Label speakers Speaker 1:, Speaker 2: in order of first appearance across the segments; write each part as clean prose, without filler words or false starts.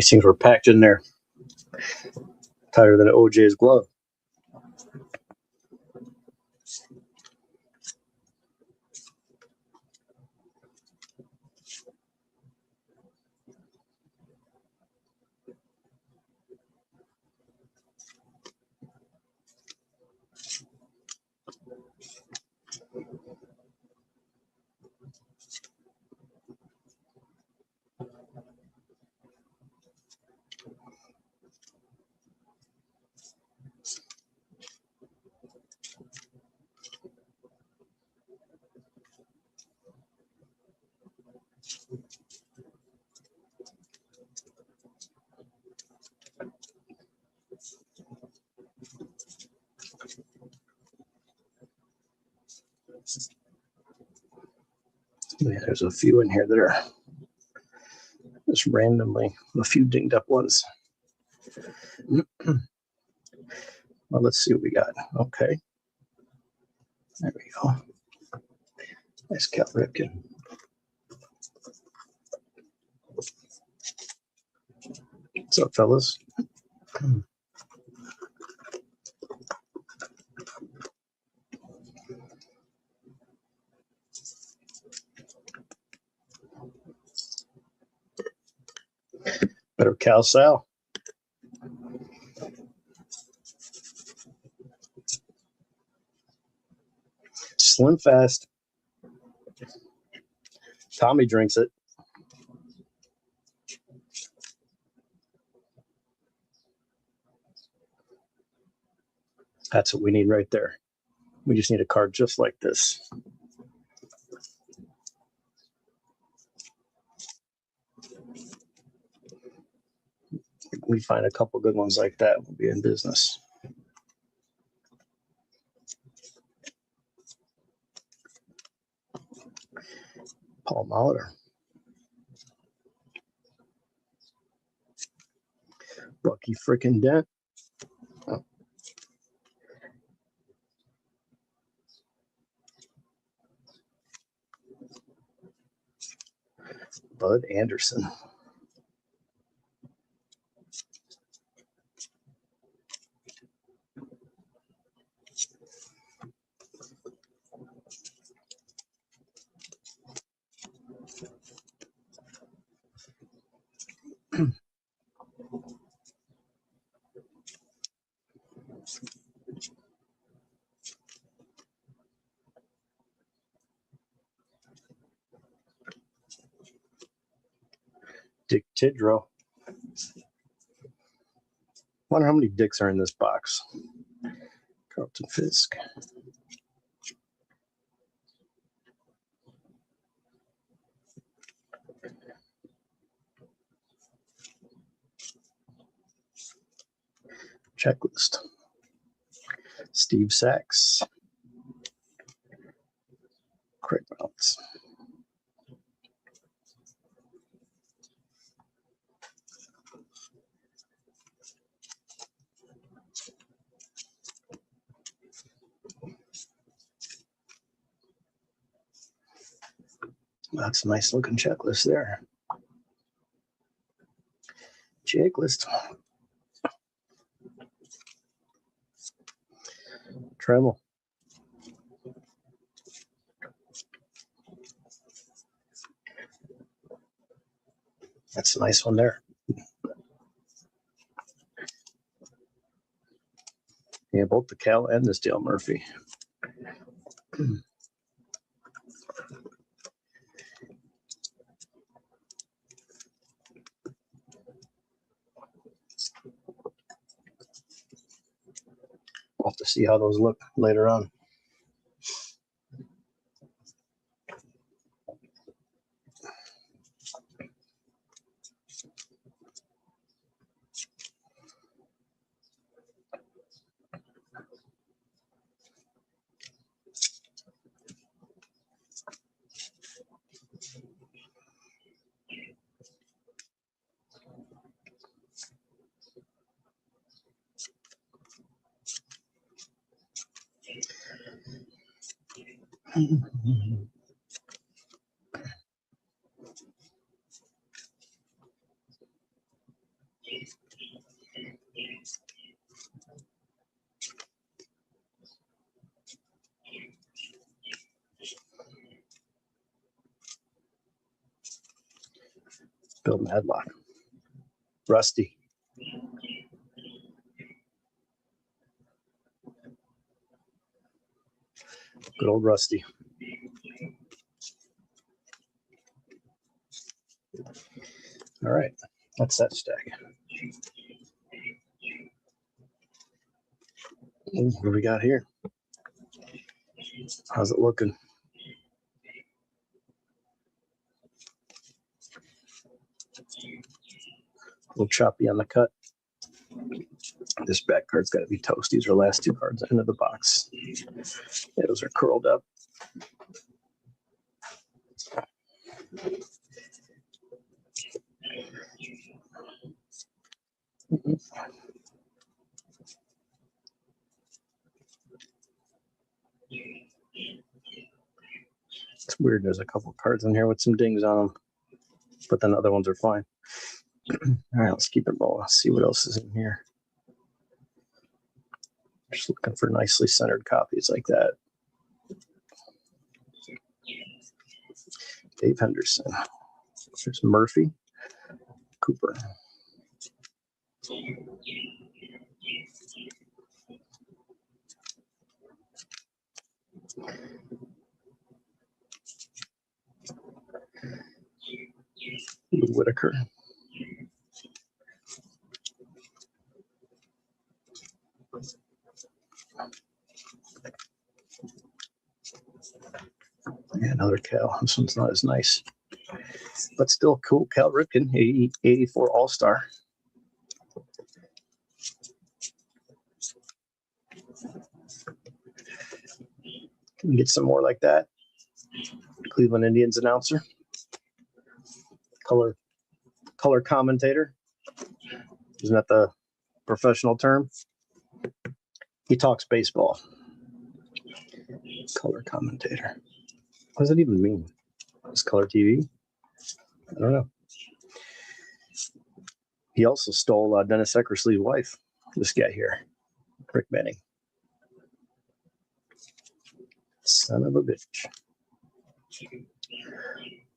Speaker 1: These things were packed in there tighter than OJ's glove. Yeah, there's a few in here that are just randomly, a few dinged up ones. Well, let's see what we got. Okay. There we go. Nice Cal Ripken. What's up, fellas? Better Cal Sal. Slim Fast. Tommy drinks it. That's what we need right there. We just need a card just like this. We find a couple good ones like that, we'll be in business. Paul Molitor. Bucky frickin' Dent. Oh. Bud Anderson. Dick Tidrow. Wonder how many dicks are in this box. Carlton Fisk. Checklist. Steve Sachs. Craig Reynolds. That's a nice looking checklist there. Checklist. Tremel. That's a nice one there. Yeah, both the Cal and this Dale Murphy. We'll have to see how those look later on. Building headlock. Rusty. Good old Rusty. All right, that's that stack. What do we got here? How's it looking? A little choppy on the cut. This back card's got to be toast. These are the last two cards into the box. Yeah, those are curled up. It's weird. There's a couple cards in here with some dings on them, but then the other ones are fine. All right, let's keep it rolling. Let's see what else is in here. Just looking for nicely centered copies like that. Dave Henderson. There's Murphy. Cooper. Whitaker. Yeah, another Cal. This one's not as nice, but still cool. Cal Ripken, 84 All-Star. Can we get some more like that? Cleveland Indians announcer. Color commentator. Isn't that the professional term? He talks baseball. Color commentator. What does it even mean? Is color TV? I don't know. He also stole Dennis Eckersley's wife. This guy here, Rick Vending. Son of a bitch.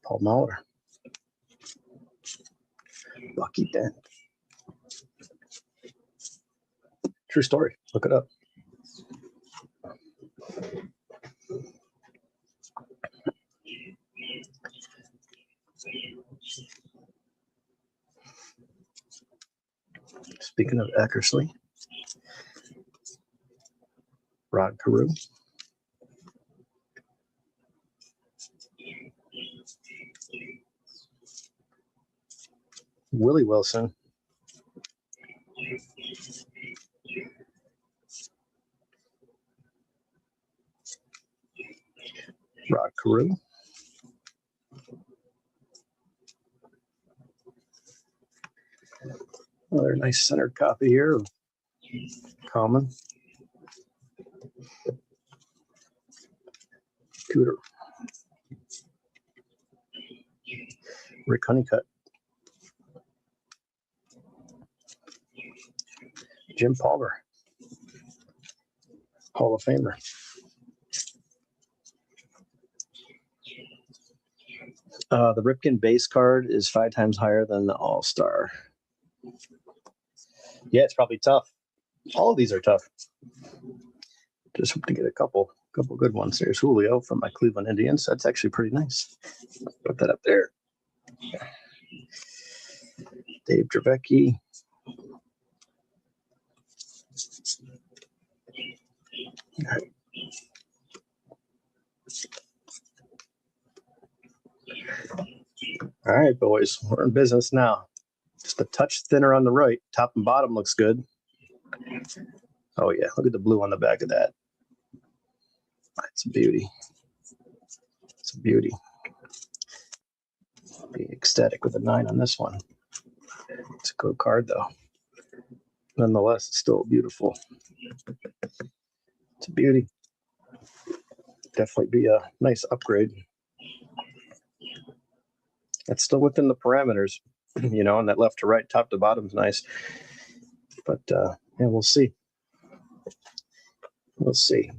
Speaker 1: Paul Mahler. Bucky Dent. True story. Look it up. Speaking of Eckersley, Rod Carew. Willie Wilson. Rod Carew. Another nice centered copy here of Common. Cooter. Rick Honeycutt. Jim Palmer. Hall of Famer. The Ripken base card is 5 times higher than the All-Star. Yeah, it's probably tough. All of these are tough. Just hope to get a couple good ones. There's Julio from my Cleveland Indians. That's actually pretty nice. Put that up there. Dave Dravecky. All right, boys, we're in business now. Just a touch thinner on the right. Top and bottom looks good. Oh, yeah. Look at the blue on the back of that. It's a beauty. It's a beauty. I'll be ecstatic with a 9 on this one. It's a good card, though. Nonetheless, it's still beautiful. It's a beauty. Definitely be a nice upgrade. It's still within the parameters, and that left to right, top to bottom is nice. But Yeah, we'll see. We'll see.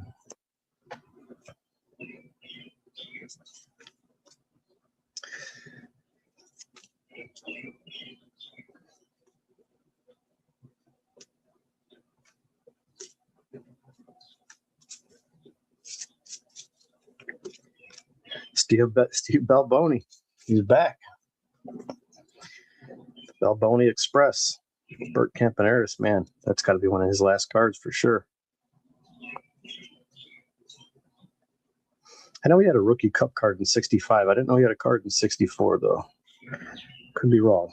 Speaker 1: Steve Balboni, he's back. Balboni Express. Bert Campaneris, man, that's got to be one of his last cards for sure. I know he had a rookie cup card in 65. I didn't know he had a card in 64, though. Could be wrong.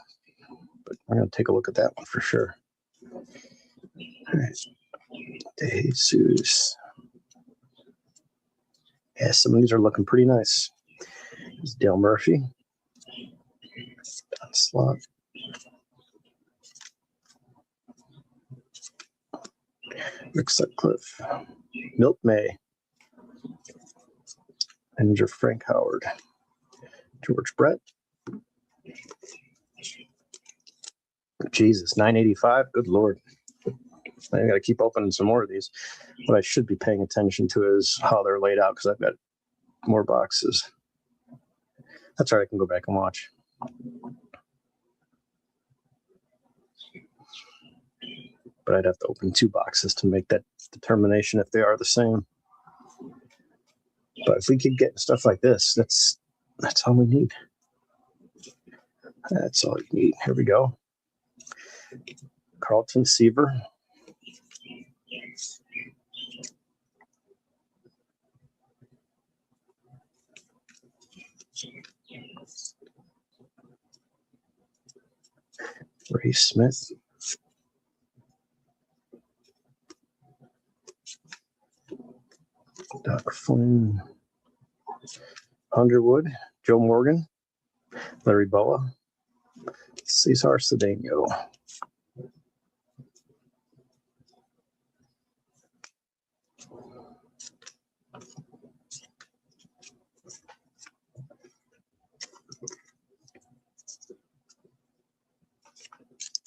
Speaker 1: But I'm going to take a look at that one for sure. All right. Jesus. Yeah, some of these are looking pretty nice. There's Dale Murphy. Don Slot. Rick Sutcliffe. Milt May. Manager Frank Howard. George Brett. Jesus, 985. Good Lord. I got to keep opening some more of these. What I should be paying attention to is how they're laid out because I've got more boxes. That's all right. I can go back and watch. But I'd have to open 2 boxes to make that determination if they are the same. But if we could get stuff like this, that's all we need. That's all you need. Here we go. Carlton Seaver. Ray Smith. Doc Flynn. Underwood. Joe Morgan. Larry Boa. Cesar Cedeno.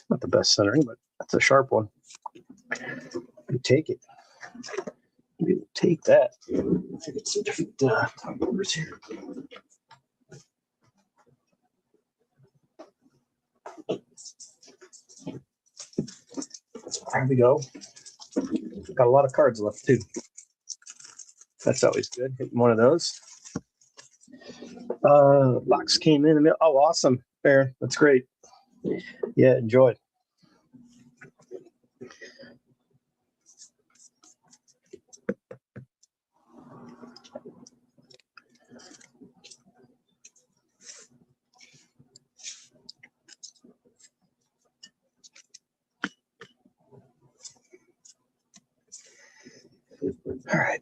Speaker 1: Not the best centering, but that's a sharp one. You take it. We will take that. Get some different top numbers here. There we go. Got a lot of cards left too. That's always good. Hitting one of those. Box came in. Oh, awesome, Aaron. That's great. Yeah, enjoy. All right,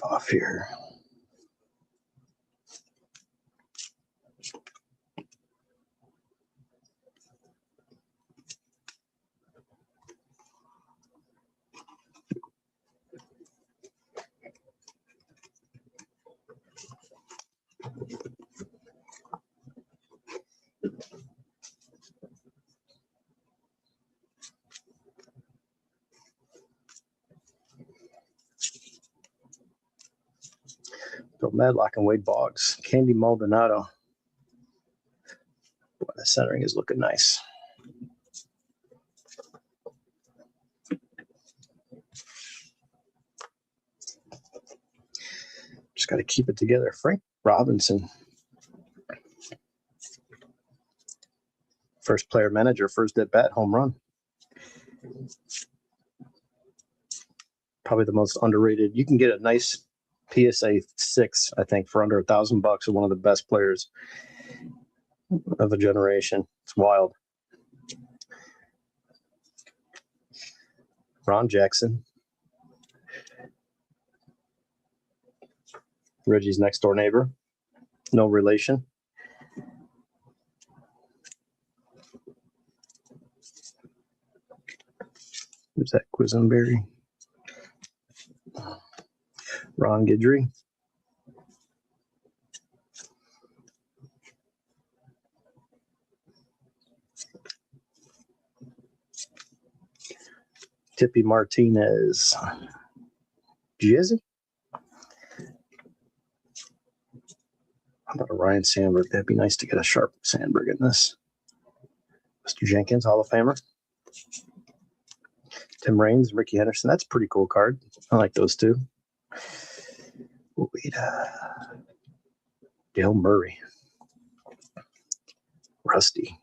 Speaker 1: off here. Bill Madlock and Wade Boggs. Candy Maldonado. Boy, the centering is looking nice. Just got to keep it together. Frank Robinson. First player manager, first at bat, home run. Probably the most underrated. You can get a nice PSA 6, I think, for under $1,000 of one of the best players of a generation. It's wild. Ron Jackson. Reggie's next door neighbor. No relation. Who's that? Quisenberry. Ron Guidry. Tippy Martinez. Jizzy? How about a Ryan Sandberg? That'd be nice to get a sharp Sandberg in this. Mr. Jenkins, Hall of Famer. Tim Raines, Ricky Henderson. That's a pretty cool card. I like those two. Wait, Dale Murray. Rusty.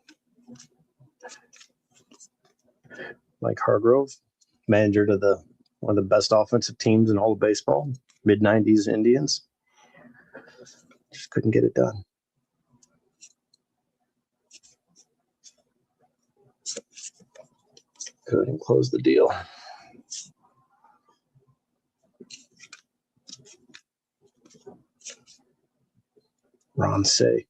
Speaker 1: Mike Hargrove, manager to one of the best offensive teams in all of baseball. Mid-90s Indians. Just couldn't get it done. Couldn't close the deal. Ron Say.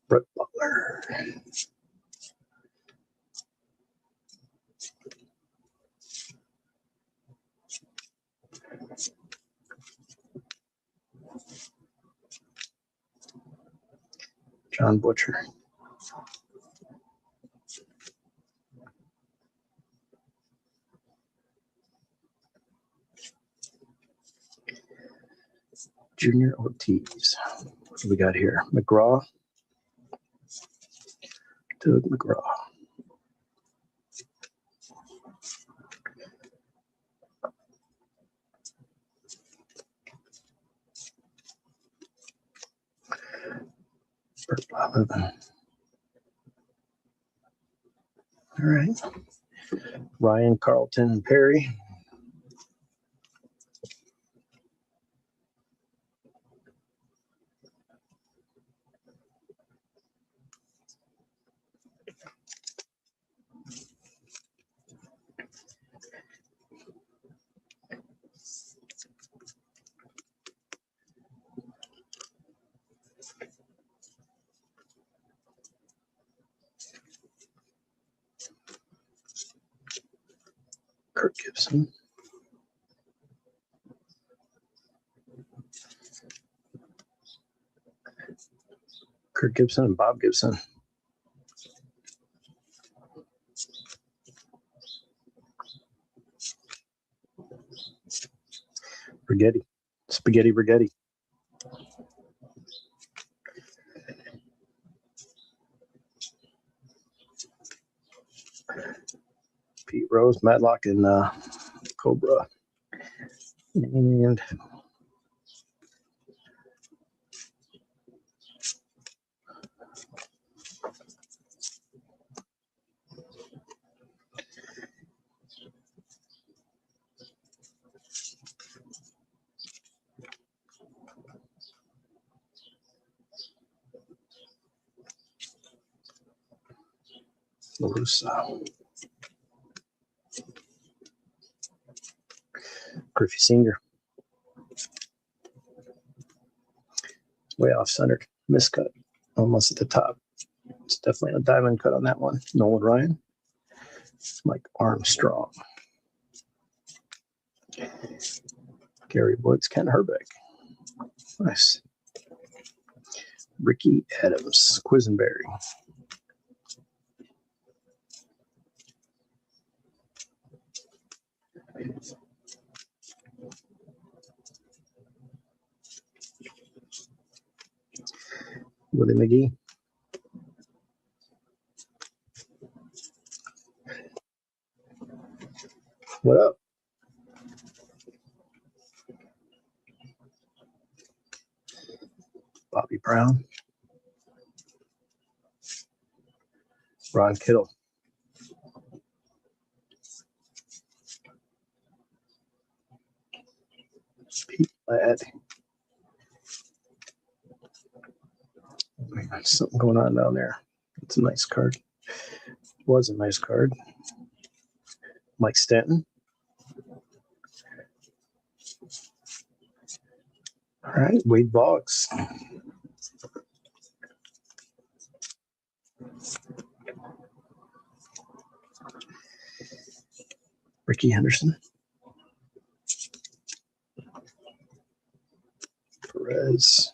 Speaker 1: Brett Butler. John Butcher. Junior Ortiz. What do we got here? McGraw. Doug McGraw. Bert Blyleven. All right. Ryan, Carlton, and Perry. Kirk Gibson. Kirk Gibson and Bob Gibson. Brigetti. Spaghetti Brigetti. Pete Rose, Matlock, and Cobra. And LaRussa. Griffey Sr. Way off centered. Miscut. Almost at the top. It's definitely a diamond cut on that one. Nolan Ryan. Mike Armstrong. Gary Woods. Ken Herbeck. Nice. Ricky Adams. Quisenberry. Willie McGee. What up? Bobby Brown. Ron Kittle. Pete Ladd. Something going on down there. It's a nice card. Was a nice card. Mike Stanton. All right, Wade Boggs. Ricky Henderson. Perez.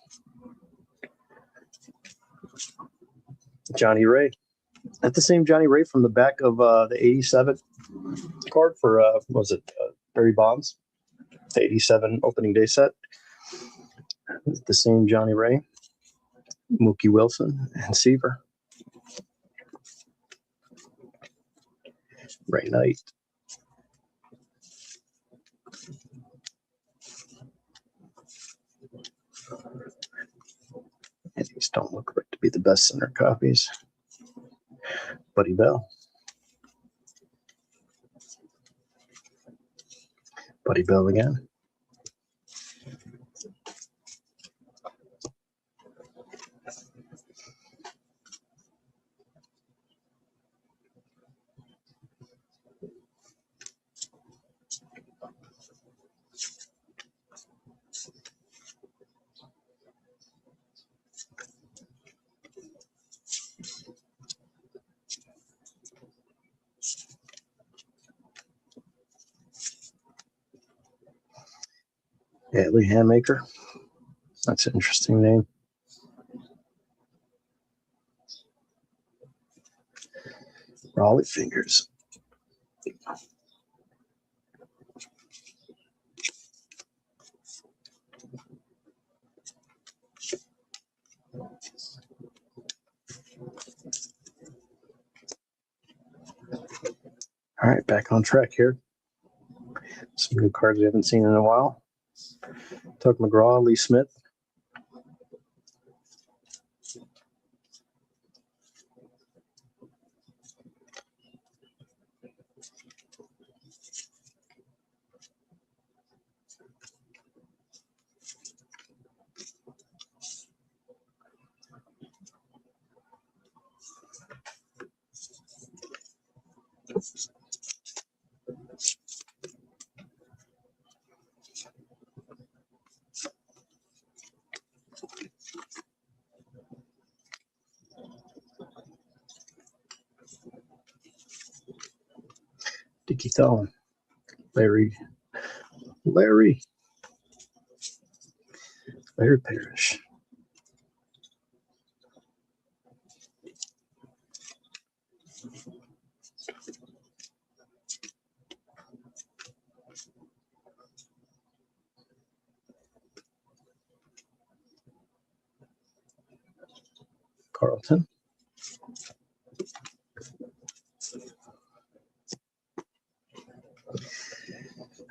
Speaker 1: Johnny Ray. That's the same Johnny Ray from the back of the 87 card for, what was it, Barry Bonds? The 87 opening day set. The same Johnny Ray, Mookie Wilson, and Seaver. Ray Knight. And these don't look like to be the best center copies. Buddy Bell. Buddy Bell again. Lee Handmaker. That's an interesting name. Raleigh Fingers. All right, back on track here. Some new cards we haven't seen in a while. Tug McGraw, Lee Smith. Dickie Thelen. Larry Parrish. Carlton.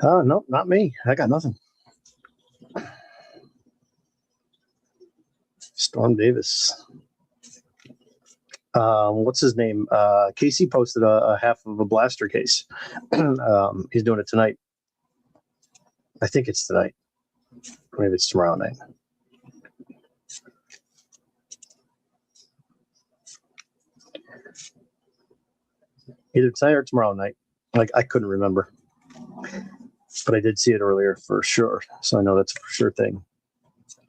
Speaker 1: Nope, not me. I got nothing. Storm Davis. What's his name? Casey posted a half of a blaster case. He's doing it tonight. I think it's tonight. Maybe it's tomorrow night. Either tonight or tomorrow night. Like, I couldn't remember. But I did see it earlier for sure. So I know that's a for sure thing.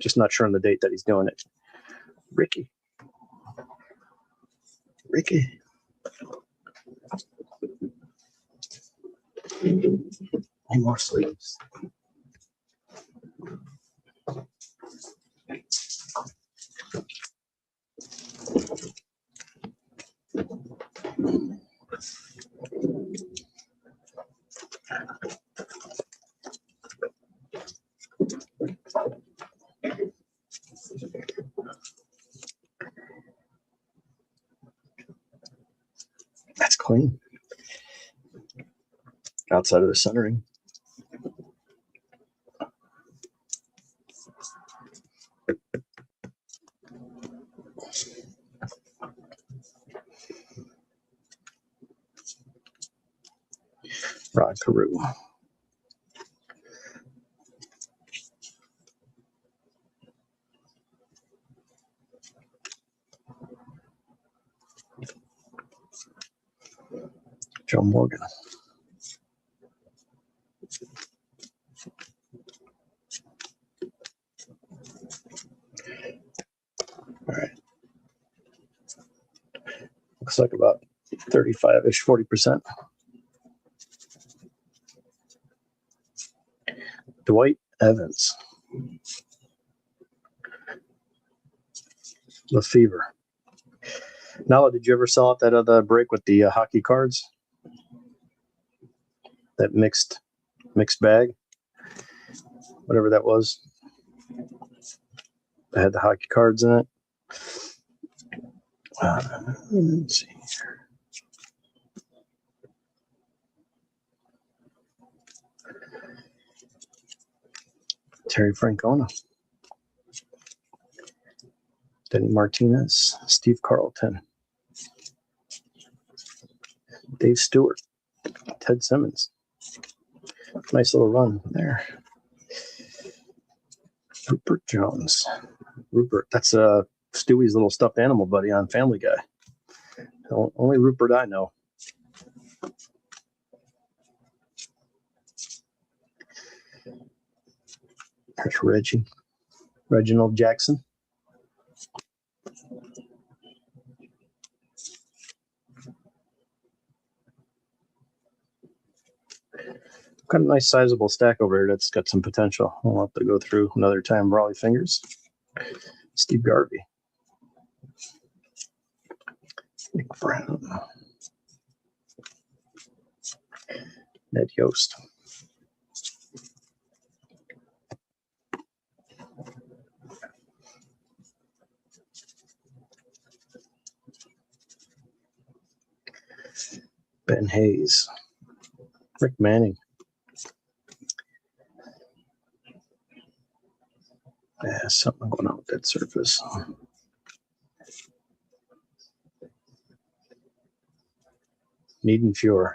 Speaker 1: Just not sure on the date that he's doing it. Ricky. Any more sleeves? That's clean. Outside of the centering. Rod Carew. Joe Morgan. All right. Looks like about 35-ish, 40%. Dwight Evans. Lefevre. Nala, did you ever sell out that other break with the hockey cards? That mixed bag, whatever that was. That had the hockey cards in it. Let's see here. Terry Francona, Denny Martinez, Steve Carlton, Dave Stewart, Ted Simmons. Nice little run there. Rupert Jones. Rupert, that's Stewie's little stuffed animal buddy on Family Guy. Only Rupert I know. There's Reginald Jackson. Got a nice sizable stack over here that's got some potential. We'll have to go through another time. Raleigh Fingers. Steve Garvey. Nick Brown. Ned Yost. Ben Hayes. Rick Manning. Yeah, something going on with that surface. Niedenfuhr.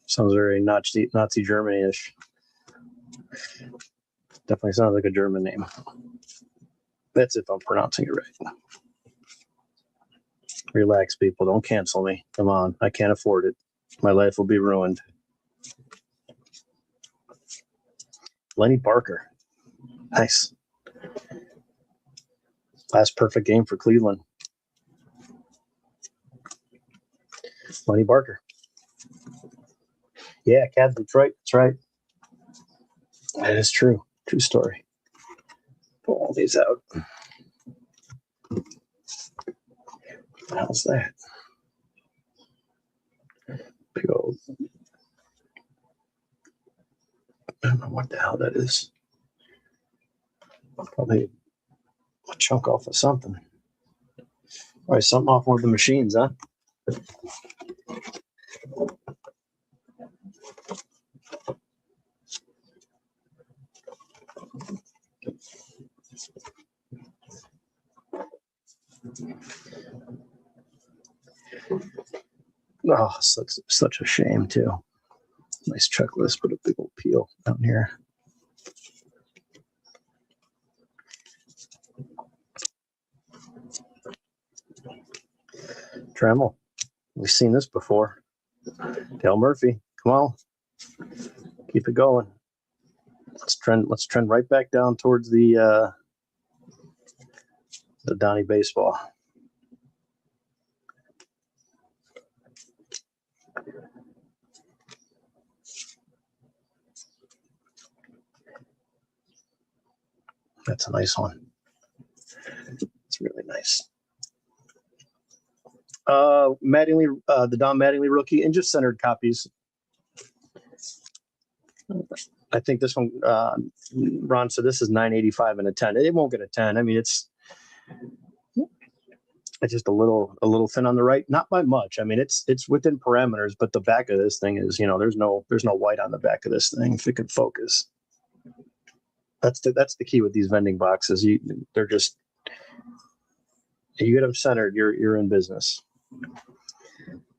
Speaker 1: Sounds very Nazi Germany-ish. Definitely sounds like a German name. That's if I'm pronouncing it right. Relax, people. Don't cancel me. Come on. I can't afford it. My life will be ruined. Lenny Parker. Nice. Last perfect game for Cleveland. Lenny Parker. Yeah, Cavs Detroit. That's right. That is true. True story. Pull all these out. How's that? Big old. I don't know what the hell that is. Probably a chunk off of something. Probably something off one of the machines, huh? Oh, such a shame, too. Nice checklist, but a big old peel down here. Dremel. We've seen this before. Dale Murphy. Come on. Keep it going. Let's trend right back down towards the Donnie baseball. That's a nice one. It's really nice. Mattingly, the Don Mattingly rookie, and just centered copies. I think this one, Ron said this is 985 and a 10. It won't get a 10. I mean, it's just a little thin on the right, not by much. I mean, it's within parameters, but the back of this thing is, there's no white on the back of this thing. If it could focus, that's the key with these vending boxes. They're just, you get them centered, you're in business.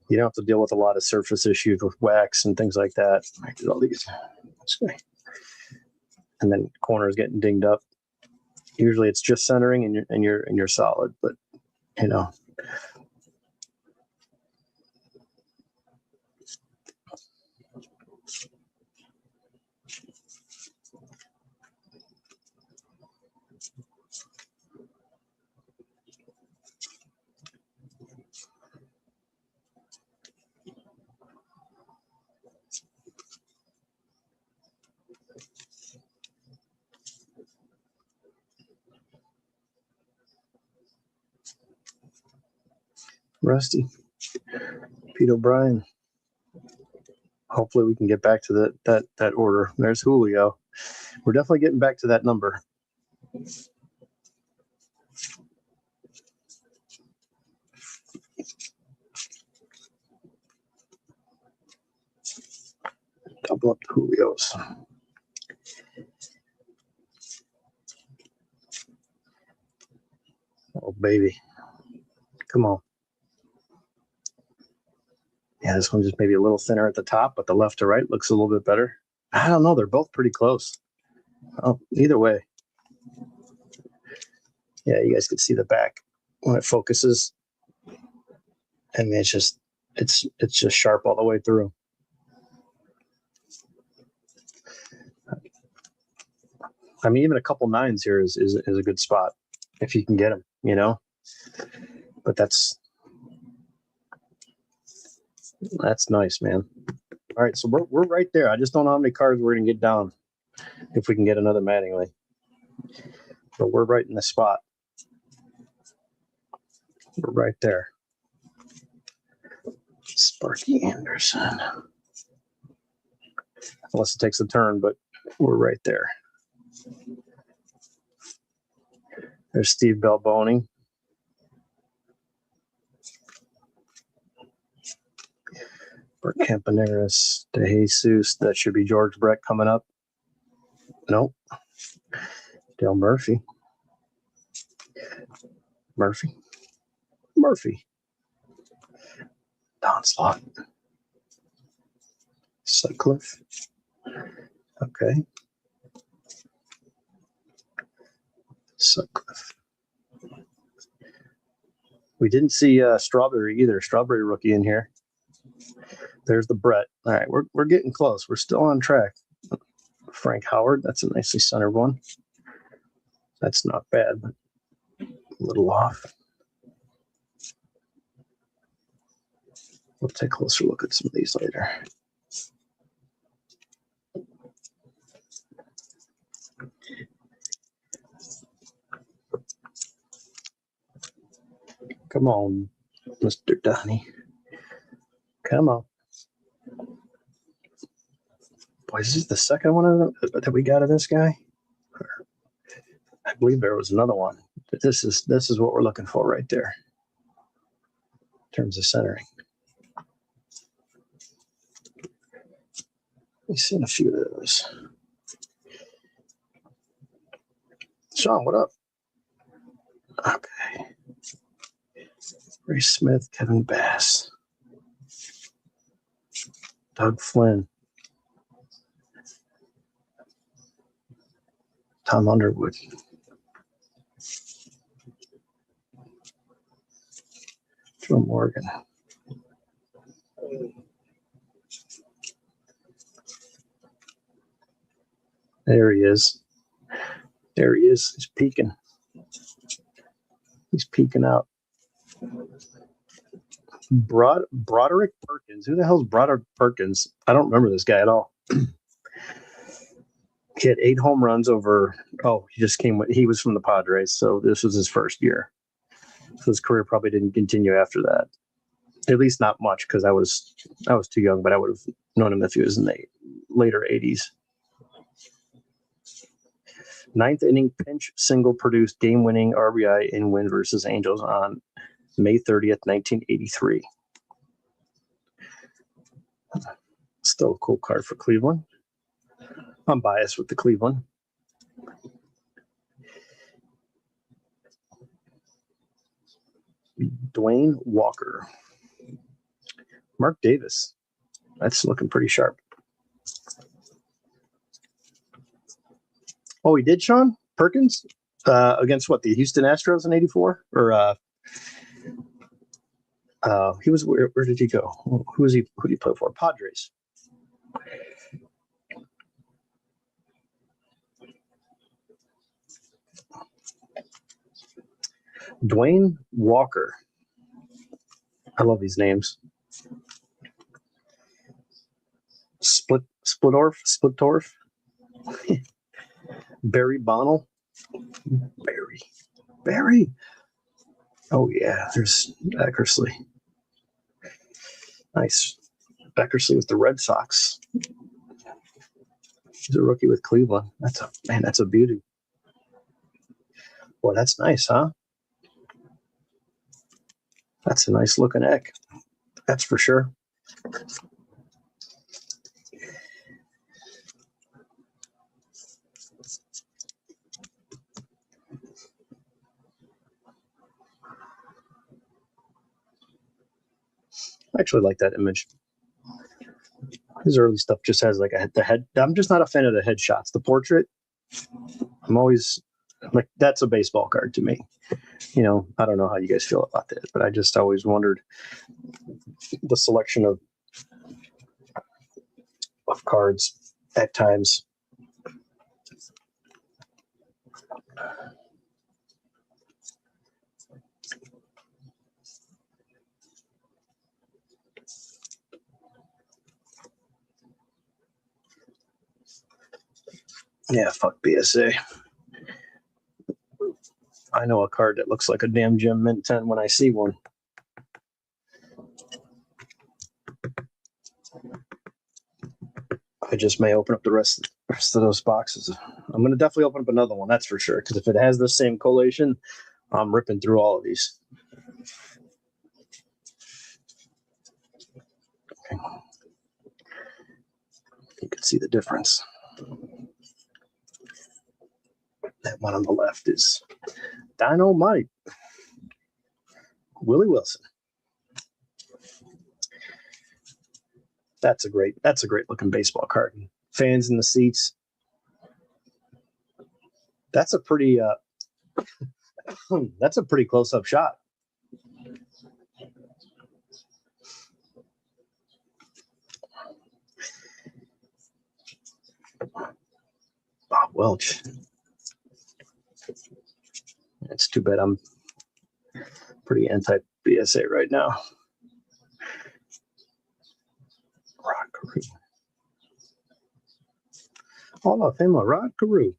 Speaker 1: You don't have to deal with a lot of surface issues with wax and things like that. I did all these, and then corners getting dinged up. Usually, it's just centering and you're solid, but Rusty. Pete O'Brien. Hopefully we can get back to that order. There's Julio. We're definitely getting back to that number. Double up the Julios. Oh, baby. Come on. Yeah, this one's just maybe a little thinner at the top, but the left to right looks a little bit better. I don't know. They're both pretty close. Oh, either way. Yeah, you guys can see the back when it focuses. I mean, it's just sharp all the way through. I mean, even a couple nines here is a good spot if you can get them, you know. But that's nice, man. All right, so we're right there. I just don't know how many cards we're gonna get down if we can get another Mattingly. But we're right in the spot. We're right there. Sparky Anderson. Unless it takes a turn, but we're right there. There's Steve Balboni. Bert Campaneris, De Jesus. That should be George Brett coming up. Nope. Dale Murphy. Murphy. Don Slott. Sutcliffe. Okay. Sutcliffe. We didn't see Strawberry either. Strawberry rookie in here. There's the Brett. All right, we're getting close. We're still on track. Frank Howard. That's a nicely centered one. That's not bad, but a little off. We'll take a closer look at some of these later. Come on, Mr. Donnie. Come on. Boy, is this the second one that we got of this guy? I believe there was another one. But this is what we're looking for right there in terms of centering. We've seen a few of those. Sean, what up? Okay. Ray Smith, Kevin Bass, Doug Flynn, Tom Underwood, Joe Morgan. There he is. He's peeking. He's peeking out. Broderick Perkins. Who the hell's Broderick Perkins? I don't remember this guy at all. He had 8 home runs over. Oh, he was from the Padres, so this was his first year. So his career probably didn't continue after that. At least not much, because I was too young, but I would have known him if he was in the later 80s. 9th inning pinch single produced game-winning RBI in win versus Angels on May 30th, 1983. Still a cool card for Cleveland. I'm biased with the Cleveland. Dwayne Walker. Mark Davis. That's looking pretty sharp. Oh, he did, Sean? Perkins? Against what, the Houston Astros in 84? Or he was where did he go? Who did he play for? Padres. Dwayne Walker. I love these names. Splittorf. Barry Bonnell. Barry. Oh yeah, there's Eckersley. Nice. Eckersley with the Red Sox. He's a rookie with Cleveland. That's a beauty. Boy, that's nice, huh? That's a nice looking egg. That's for sure. I actually like that image. His early stuff just has like the head. I'm just not a fan of the headshots. The portrait, I'm always like, that's a baseball card to me. I don't know how you guys feel about that, but I just always wondered the selection of cards at times. Yeah, fuck BSA. I know a card that looks like a damn Gem Mint 10 when I see one. I just may open up the rest of those boxes. I'm going to definitely open up another one, that's for sure, because if it has the same collation, I'm ripping through all of these. Okay. You can see the difference. That one on the left is Dynamite. Willie Wilson. That's a great looking baseball card. Fans in the seats. That's a pretty close up shot. Bob Welch. It's too bad I'm pretty anti-BSA right now. Rod Carew. Hall of Famer Rod Carew.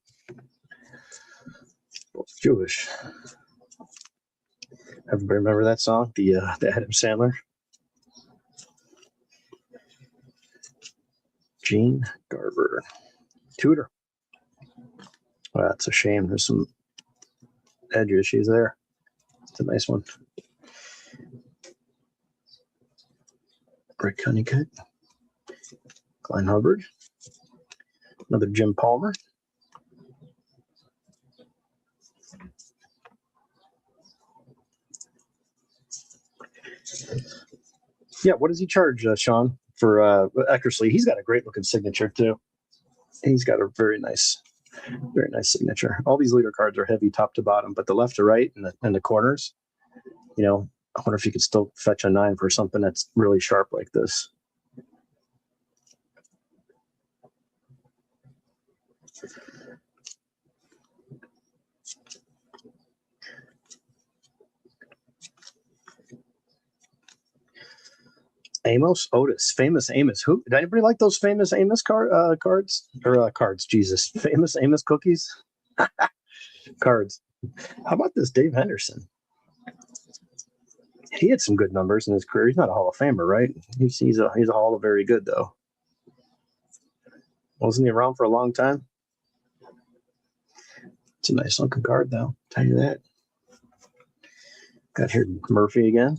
Speaker 1: Both Jewish. Everybody remember that song? The Adam Sandler? Gene Garber. Tudor. Well, that's a shame. There's some edge issues there. It's a nice one. Rick Honeycutt. Glenn Hubbard. Another Jim Palmer. Yeah, what does he charge, Sean, for Eckersley? He's got a great looking signature too. He's got a very nice signature. All these leader cards are heavy top to bottom, but the left to right and the corners, I wonder if you could still fetch a 9 for something that's really sharp like this. Amos Otis, famous Amos. Who did anybody like those famous Amos cards or cards? Jesus, famous Amos cookies, cards. How about this Dave Henderson? He had some good numbers in his career. He's not a Hall of Famer, right? He's a Hall of Very Good though. Wasn't he around for a long time? It's a nice looking card though. I'll tell you that. Got here Murphy again.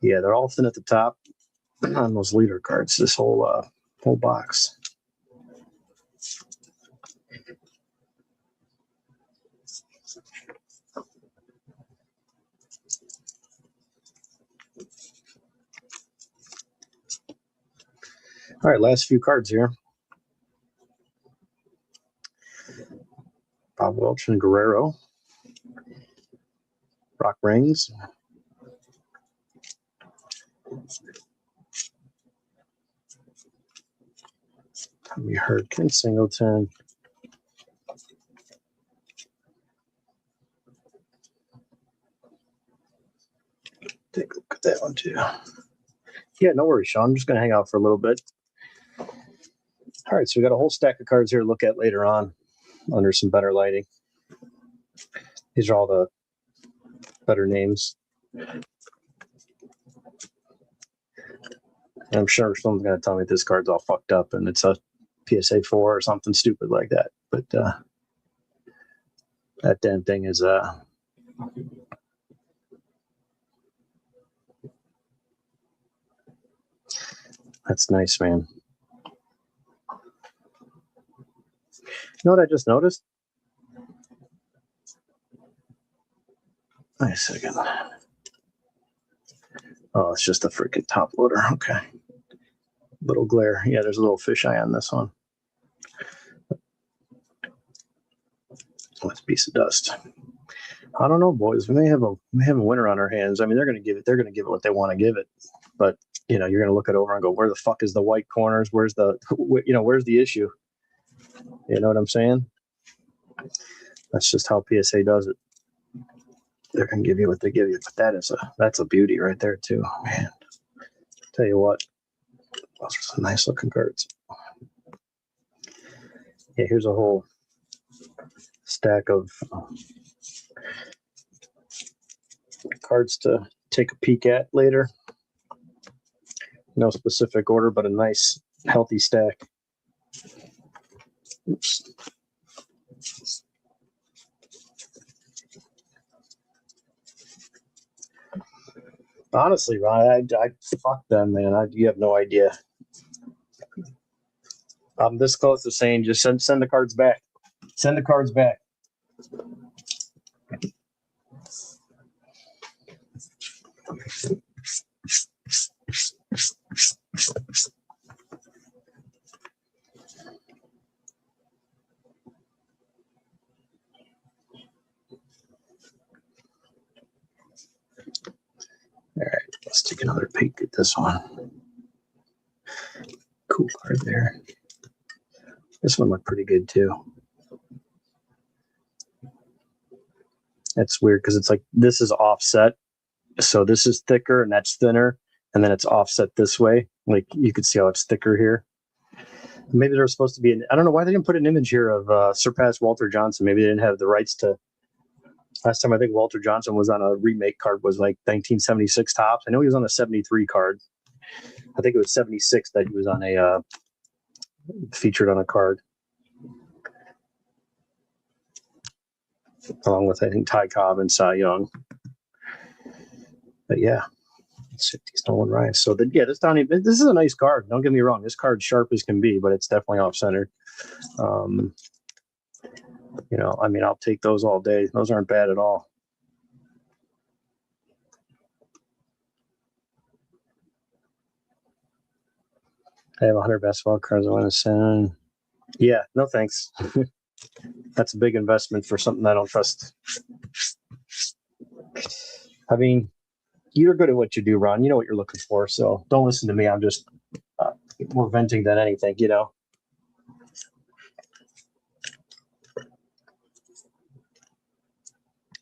Speaker 1: Yeah, they're all thin at the top on those leader cards. This whole box. All right, last few cards here. Bob Welch and Guerrero. Rock Rings. Tommy Hurt, Ken Singleton. Take a look at that one too. Yeah, no worries, Sean. I'm just going to hang out for a little bit. All right, so we got a whole stack of cards here to look at later on under some better lighting. These are all the better names. I'm sure someone's going to tell me this card's all fucked up and it's a PSA 4 or something stupid like that. But that damn thing is that's nice, man. You know what I just noticed? Wait a second. Oh, it's just a freaking top loader. Okay. Little glare. Yeah, there's a little fisheye on this one. That's a piece of dust. I don't know, boys. We may have a winner on our hands. I mean, they're going to give it what they want to give it. But you're going to look it over and go, where the fuck is the white corners? Where's where's the issue? You know what I'm saying? That's just how PSA does it. They're going to give you what they give you. But that's a beauty right there too, man. Tell you what, those are some nice looking cards. Yeah, here's a whole stack of cards to take a peek at later. No specific order, but a nice, healthy stack. Oops. Honestly, Ron, I fuck them, man. You have no idea. I'm this close to saying just send the cards back. Send the cards back. All right, let's take another peek at this one. Cool card there. This one looked pretty good too. That's weird because it's like this is offset. So this is thicker and that's thinner. And then it's offset this way. Like you could see how it's thicker here. Maybe there was supposed to be I don't know why they didn't put an image here of Surpass Walter Johnson. Maybe they didn't have the rights to. Last time I think Walter Johnson was on a remake card was like 1976 Topps. I know he was on a 73 card. I think it was 76 that he was on a featured on a card. Along with, I think, Ty Cobb and Cy Young. But yeah, it's 50 stolen rides. So this is a nice card. Don't get me wrong. This card's sharp as can be, but it's definitely off-centered. I mean, I'll take those all day. Those aren't bad at all. I have 100 basketball cards I want to send. Yeah, no thanks. That's a big investment for something I don't trust. I mean, you're good at what you do, Ron. You know what you're looking for, so don't listen to me. I'm just more venting than anything,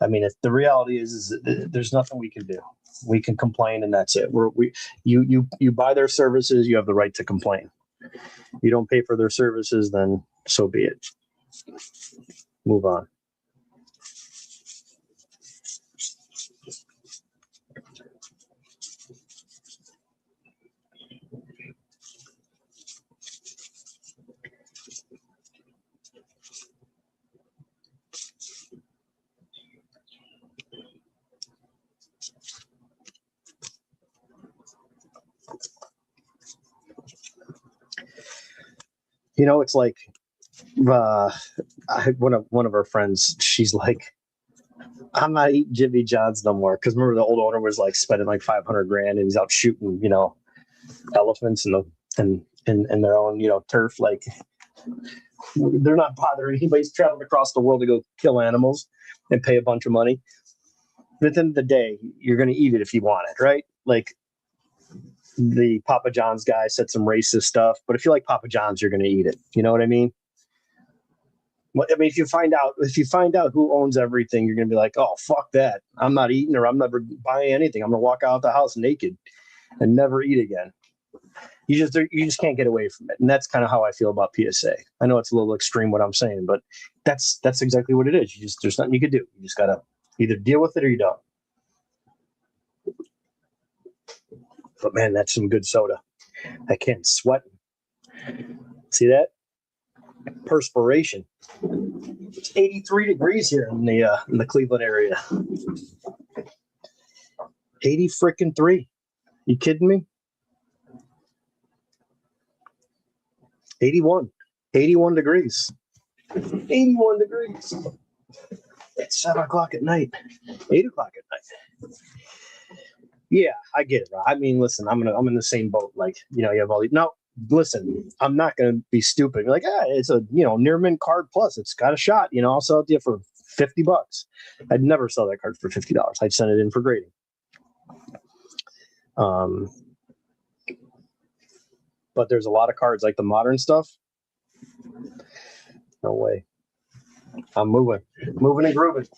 Speaker 1: I mean, the reality is there's nothing we can do. We can complain, and that's it. You buy their services, you have the right to complain. You don't pay for their services, then so be it. Move on. It's like one of our friends. She's like, I'm not eating Jimmy John's no more because remember the old owner was like spending like 500 grand and he's out shooting, elephants in their own turf. Like they're not bothering anybody's traveling across the world to go kill animals and pay a bunch of money. But at the end of the day, you're going to eat it if you want it, right? Like the Papa John's guy said some racist stuff, but if you like Papa John's, you're going to eat it. You know what I mean? Well, I mean, if you find out who owns everything, you're going to be like, oh, fuck that. I'm not eating or I'm never buying anything. I'm going to walk out of the house naked and never eat again. You just can't get away from it. And that's kind of how I feel about PSA. I know it's a little extreme what I'm saying, but that's exactly what it is. There's nothing you can do. You just got to either deal with it or you don't. But man, that's some good soda. I can't sweat. See that? Perspiration. It's 83 degrees here in the Cleveland area. 80 freaking 3. You kidding me? 81 degrees. 81 degrees. It's 7 o'clock at night. 8 o'clock at night. Yeah, I get it. I mean, listen, I'm in the same boat. Like, you have all these. No, listen, I'm not going to be stupid. Like, it's a near mint card plus. It's got a shot. I'll sell it to you for $50. I'd never sell that card for $50. I'd send it in for grading. But there's a lot of cards like the modern stuff. No way. I'm moving and grooving.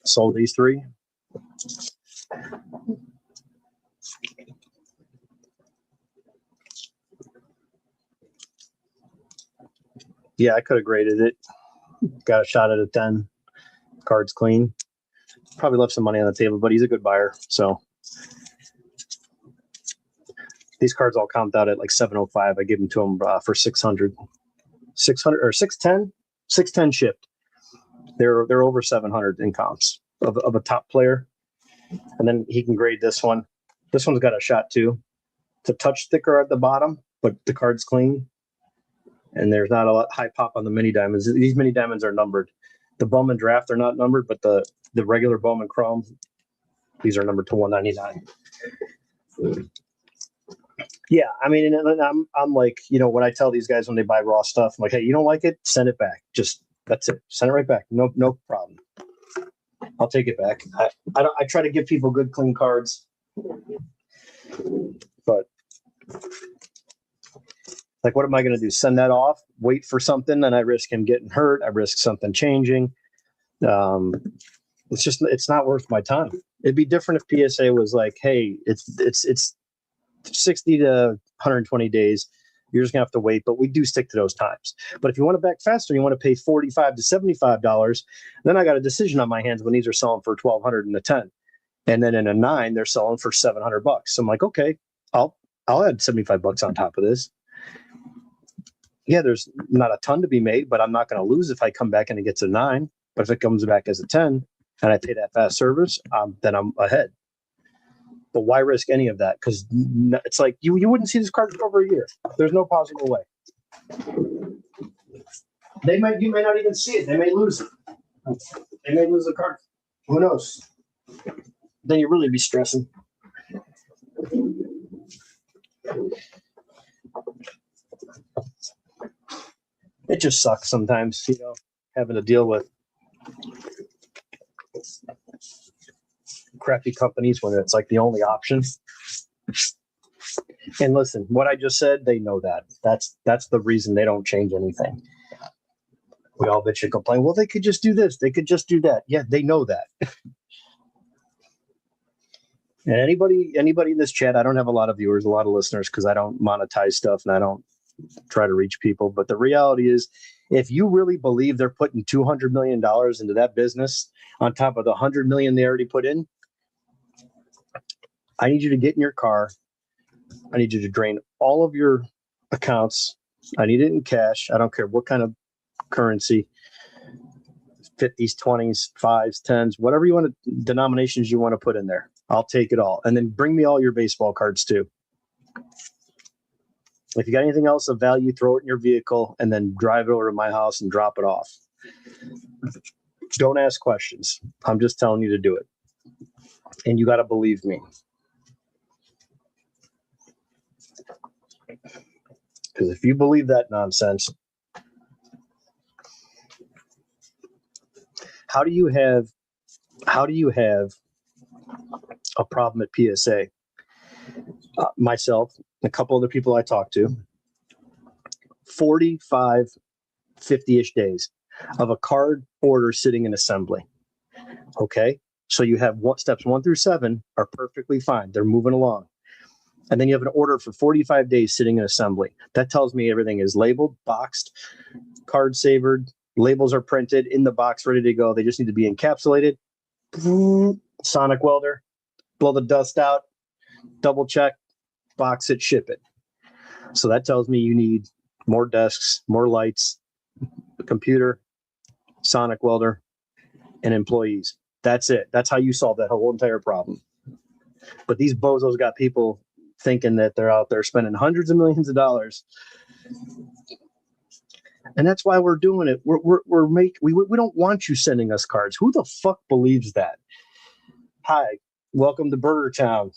Speaker 1: Sold these 3. Yeah, I could have graded it. Got a shot at a 10. Card's clean. Probably left some money on the table, but he's a good buyer. So these cards all comped out at like 705. I give them to him for 600. 600 or 610? 610 shipped. They're over 700 in comps of a top player. And then he can grade this one. This one's got a shot too. It's a touch sticker at the bottom, but the card's clean. And there's not a lot high pop on the mini diamonds. These mini diamonds are numbered. The Bowman draft are not numbered, but the regular Bowman Chrome, these are numbered to 199. Yeah, I mean, and I'm like, when I tell these guys when they buy raw stuff, I'm like, hey, you don't like it, send it back. Just that's it. Send it right back. No problem. I'll take it back. I try to give people good, clean cards, but like, what am I going to do? Send that off? Wait for something, and I risk him getting hurt. I risk something changing. It's not worth my time. It'd be different if PSA was like, hey, it's 60 to 120 days. You're just gonna have to wait, but we do stick to those times. But if you want it back faster, you want to pay $45 to $75, then I got a decision on my hands when these are selling for $1,200 in a 10, and then in a 9 they're selling for $700. So I'm like, okay, I'll add $75 on top of this. Yeah, there's not a ton to be made, but I'm not going to lose if I come back and it gets a 9. But if it comes back as a 10 and I pay that fast service, then I'm ahead. But why risk any of that? Because it's like you wouldn't see this card for over a year. There's no possible way. You may not even see it. They may lose it. They may lose the card. Who knows? Then you really be stressing. It just sucks sometimes, having to deal with crappy companies when it's like the only option. And listen, what I just said, they know that. That's the reason they don't change anything. We all bitch and complain, well, they could just do this, they could just do that. Yeah, they know that. And anybody in this chat, I don't have a lot of viewers, a lot of listeners, because I don't monetize stuff and I don't try to reach people. But the reality is, if you really believe they're putting $200 million into that business on top of the $100 million they already put in, I need you to get in your car. I need you to drain all of your accounts. I need it in cash. I don't care what kind of currency, 50s, 20s, 5s, 10s, whatever you want to, denominations you want to put in there. I'll take it all. And then bring me all your baseball cards too. If you got anything else of value, throw it in your vehicle and then drive it over to my house and drop it off. Don't ask questions. I'm just telling you to do it. And you got to believe me. Because if you believe that nonsense, how do you have a problem at PSA? Myself, a couple other people I talked to, 45, 50-ish days of a card order sitting in assembly. Okay, so you have steps 1 through 7 are perfectly fine. They're moving along. And then you have an order for 45 days sitting in assembly. That tells me everything is labeled, boxed, card savored, labels are printed in the box, ready to go. They just need to be encapsulated. Sonic welder, blow the dust out, double check, box it, ship it. So that tells me you need more desks, more lights, a computer, sonic welder, and employees. That's it. That's how you solve that whole entire problem. But these bozos got people thinking that they're out there spending hundreds of millions of dollars. And that's why we're doing it. We don't want you sending us cards. Who the fuck believes that? Hi, welcome to Burger Town.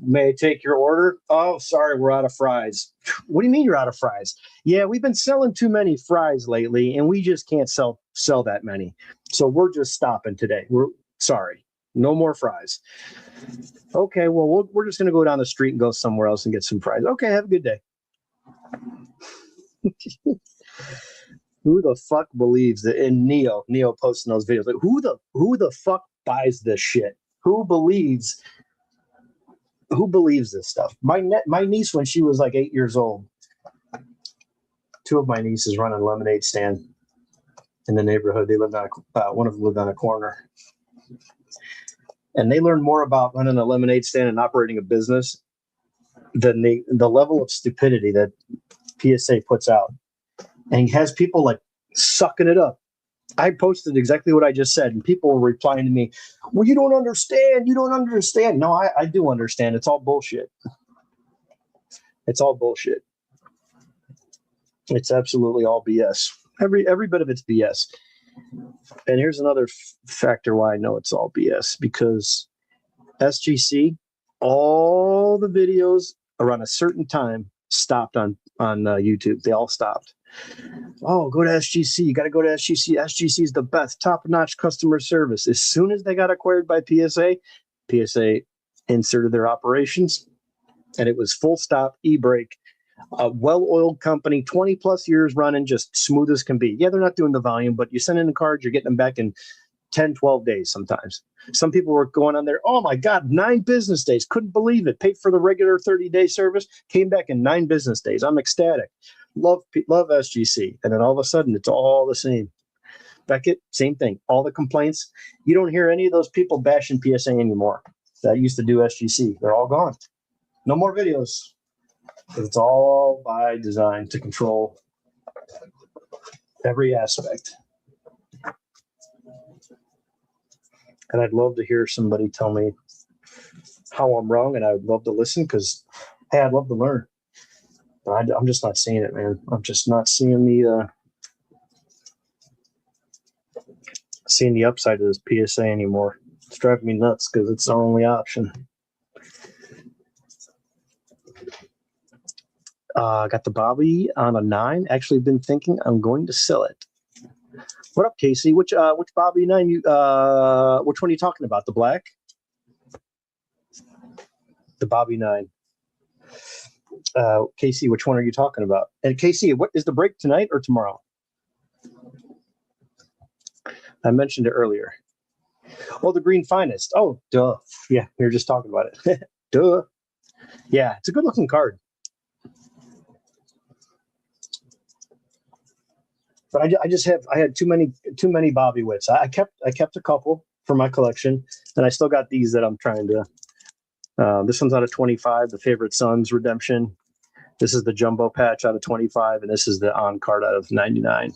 Speaker 1: May I take your order? Oh, sorry, we're out of fries. What do you mean you're out of fries? Yeah, we've been selling too many fries lately, and we just can't sell that many. So we're just stopping today. We're sorry. No more fries. Okay, well, we're just going to go down the street and go somewhere else and get some fries. Okay, have a good day. Who the fuck believes that? And Neo posting those videos. Like, who the fuck buys this shit? Who believes this stuff? My niece, when she was like 8 years old, two of my nieces run a lemonade stand in the neighborhood. They lived on one of them lived on a corner. And they learned more about running a lemonade stand and operating a business than the level of stupidity that PSA puts out. And has people like sucking it up. I posted exactly what I just said, and people were replying to me, well, you don't understand. You don't understand. No, I do understand. It's all bullshit. It's all bullshit. It's absolutely all BS. Every bit of it's BS. And here's another factor why I know it's all BS, because SGC, all the videos around a certain time stopped on YouTube. They all stopped. Oh, go to SGC. You got to go to SGC. SGC is the best, top-notch customer service. As soon as they got acquired by PSA inserted their operations, and it was full stop, e-brake, a well-oiled company, 20-plus years running, just smooth as can be. Yeah, they're not doing the volume, but you send in the cards, you're getting them back in 10, 12 days sometimes. Some people were going on there, oh my God, 9 business days. Couldn't believe it. Paid for the regular 30-day service, came back in 9 business days. I'm ecstatic. Love SGC. And then all of a sudden, it's all the same. Beckett, same thing. All the complaints. You don't hear any of those people bashing PSA anymore that used to do SGC. They're all gone. No more videos. It's all by design to control every aspect. And I'd love to hear somebody tell me how I'm wrong, and I would love to listen because, hey, I'd love to learn. But I'm just not seeing it, man. I'm just not seeing the upside of this PSA anymore. It's driving me nuts because it's our only option. Got the Bobby on a 9. Actually, been thinking I'm going to sell it. What up, Casey? Which Bobby 9? Which one are you talking about? The black? The Bobby 9. Casey, which one are you talking about? And Casey, what is the break tonight or tomorrow? I mentioned it earlier. Oh, the Green Finest. Oh, duh. Yeah, we were just talking about it. Duh. Yeah, it's a good looking card. But I had too many Bobby Wits. I kept a couple for my collection, and I still got these that I'm trying to. This one's out of 25, the Favorite Sons Redemption. This is the Jumbo Patch out of 25, and this is the on card out of 99.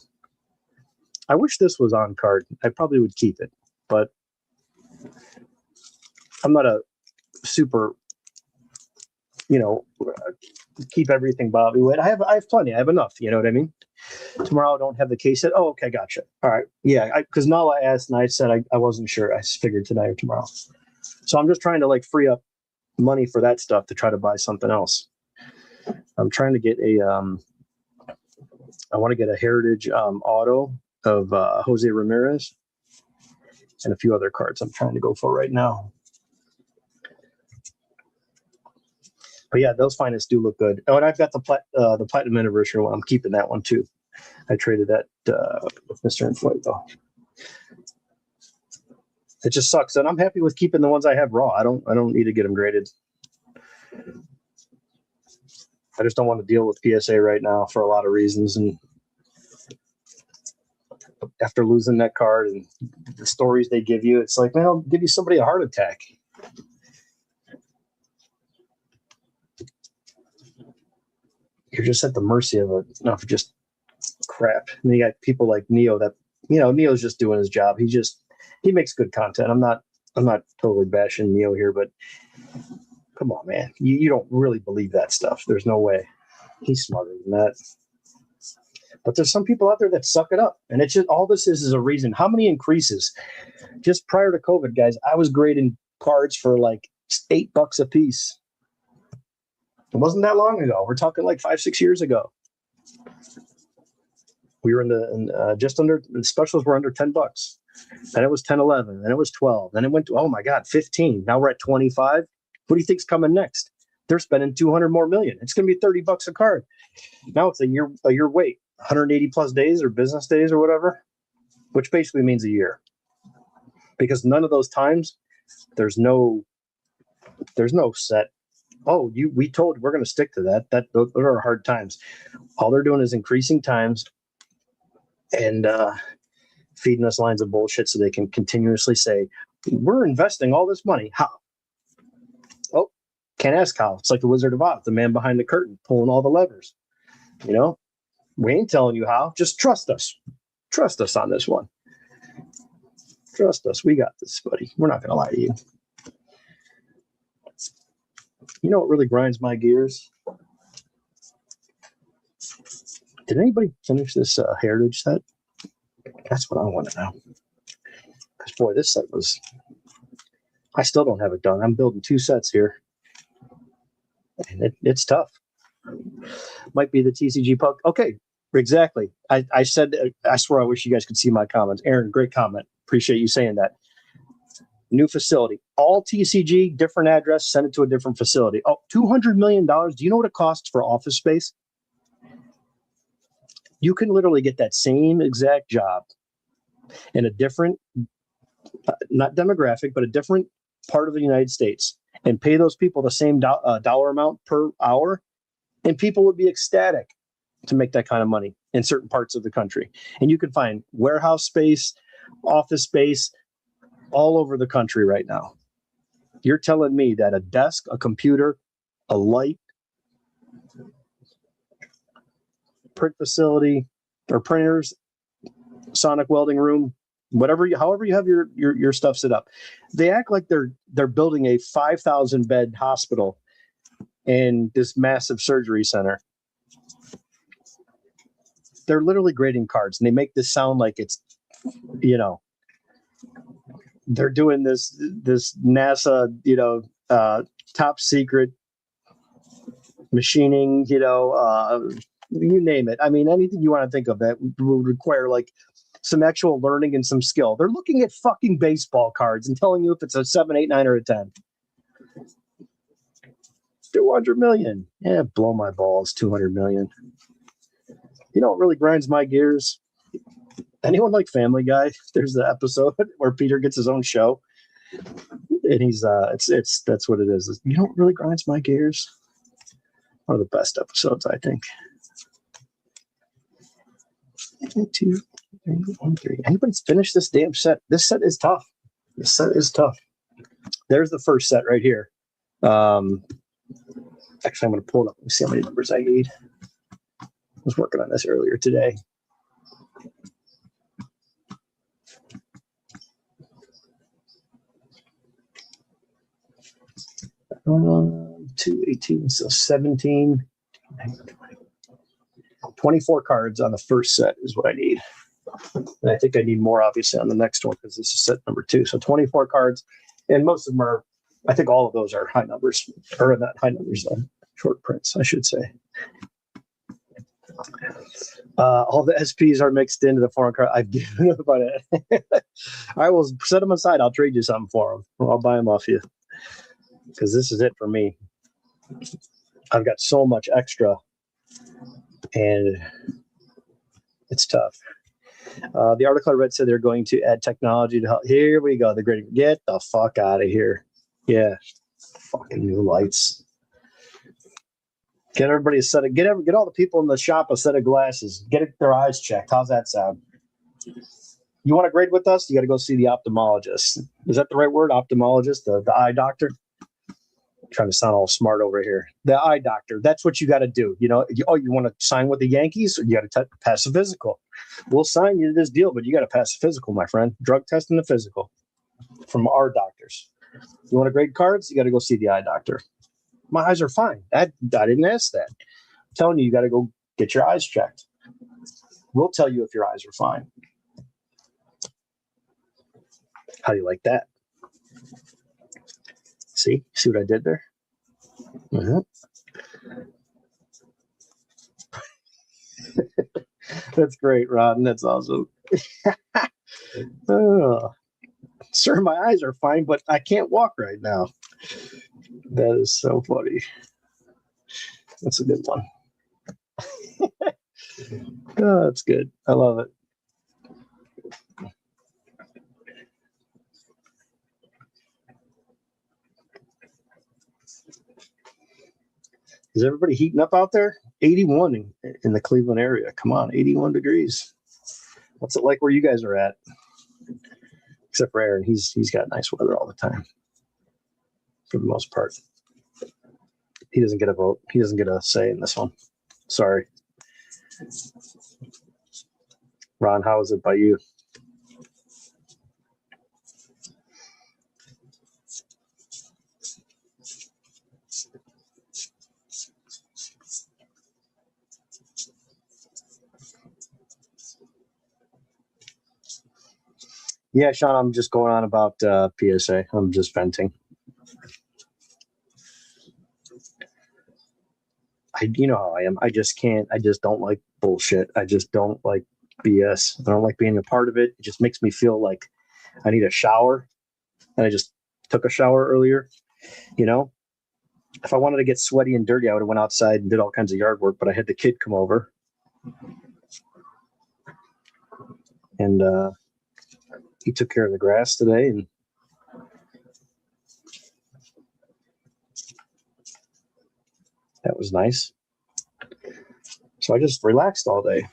Speaker 1: I wish this was on card. I probably would keep it, but I'm not a super, keep everything Bobby Witt. I have plenty. I have enough. You know what I mean? Tomorrow I don't have the case set. Oh, okay, gotcha. All right, yeah. Because Nala asked, and I said I wasn't sure. I figured tonight or tomorrow. So I'm just trying to free up money for that stuff to try to buy something else. I'm trying to get I want to get a Heritage auto of Jose Ramirez and a few other cards I'm trying to go for right now. But yeah, those Finest do look good. Oh, and I've got the Platinum Anniversary one. I'm keeping that one too. I traded that with Mr. Inflate though. It just sucks, and I'm happy with keeping the ones I have raw. I don't need to get them graded. I just don't want to deal with PSA right now for a lot of reasons. And after losing that card and the stories they give you, it's like, man, I'll give you somebody a heart attack. You're just at the mercy of just crap. And you got people like Neo that, Neo's just doing his job. He makes good content. I'm not totally bashing Neo here, but come on, man. You don't really believe that stuff. There's no way. He's smarter than that. But there's some people out there that suck it up. And it's just, all this is a reason. How many increases? Just prior to COVID, guys, I was grading cards for like $8 a piece. It wasn't that long ago. We're talking like 5-6 years ago. We were just under, the specials were under $10. Then it was 10, 11. Then it was 12. Then it went to, oh my God, 15. Now we're at 25. What do you think's coming next? They're spending 200 more million. It's going to be $30 a card. Now it's a year wait, 180 plus days or business days or whatever, which basically means a year. Because none of those times, there's no set. Oh, we told we're going to stick to that. Those are hard times. All they're doing is increasing times and feeding us lines of bullshit so they can continuously say, we're investing all this money. How? Oh, can't ask how. It's like the Wizard of Oz, the man behind the curtain, pulling all the levers. We ain't telling you how. Just trust us. Trust us on this one. Trust us. We got this, buddy. We're not going to lie to you. You know what really grinds my gears? Did anybody finish this Heritage set? That's what I want to know. Because, boy, this set was... I still don't have it done. I'm building 2 sets here. And it's tough. Might be the TCG puck. Okay, exactly. I said, I swear I wish you guys could see my comments. Aaron, great comment. Appreciate you saying that. New facility. All TCG, different address, send it to a different facility. Oh, $200 million. Do you know what it costs for office space? You can literally get that same exact job in a different, not demographic, but a different part of the United States and pay those people the same dollar amount per hour. And people would be ecstatic to make that kind of money in certain parts of the country. And you can find warehouse space, office space, all over the country right now. You're telling me that a desk, a computer, a light, print facility, or printers, sonic welding room, however you have your stuff set up, they act like they're building a 5,000 bed hospital in this massive surgery center. They're literally grading cards, and they make this sound like it's, they're doing this NASA, top secret machining, you name it. I mean, anything you want to think of that would require like some actual learning and some skill. They're looking at fucking baseball cards and telling you if it's a 7, 8, 9, or a 10. 200 million. Yeah, blow my balls. 200 million. You know what really grinds my gears? Anyone like Family Guy? There's the episode where Peter gets his own show, and he's that's what it is. You know what really grinds my gears? One of the best episodes, I think. 1, 2, 3, 1, 3. Anybody's finished this damn set? This set is tough. There's the first set right here. Actually, I'm going to pull it up and see how many numbers I need. I was working on this earlier today. Two, 18, so 17. 24 cards on the first set is what I need. And I think I need more, obviously, on the next one because this is set number 2. So 24 cards. And most of them are, I think all of those are high numbers, or not high numbers, short prints, I should say. All the SPs are mixed into the foreign card. I've given up on it. I will set them aside. I'll trade you something for them. I'll buy them off you because this is it for me. I've got so much extra, and it's tough. The article I read said they're going to add technology to help. Here we go. They're going to get the fuck out of here. Yeah, fucking new lights. Get everybody a set of get all the people in the shop a set of glasses. Get their eyes checked. How's that sound? You want to grade with us? You got to go see the ophthalmologist. Is that the right word? Ophthalmologist, the eye doctor. I'm trying to sound all smart over here. The eye doctor. That's what you got to do. You want to sign with the Yankees? You got to pass a physical. We'll sign you this deal, but you got to pass a physical, my friend. Drug test and the physical from our doctors. You want to grade cards? You got to go see the eye doctor. My eyes are fine. I didn't ask that. I'm telling you got to go get your eyes checked. We'll tell you if your eyes are fine. How do you like that? See what I did there? That's great, Ron. That's awesome. Sir, my eyes are fine, but I can't walk right now. That is so funny. That's a good one. Oh, that's good. I love it. Is everybody heating up out there? 81 in the Cleveland area. Come on, 81 degrees. What's it like where you guys are at? Except for Aaron, he's got nice weather all the time. For the most part. He doesn't get a vote. He doesn't get a say in this one. Sorry. Ron, how is it by you? Yeah, Sean, I'm just going on about PSA. I'm just venting. You know how I am. I just don't like bullshit. I just don't like BS. I don't like being a part of it. It just makes me feel like I need a shower. And I just took a shower earlier. If I wanted to get sweaty and dirty, I would have went outside and did all kinds of yard work, but I had the kid come over. And he took care of the grass today, and that was nice. So I just relaxed all day.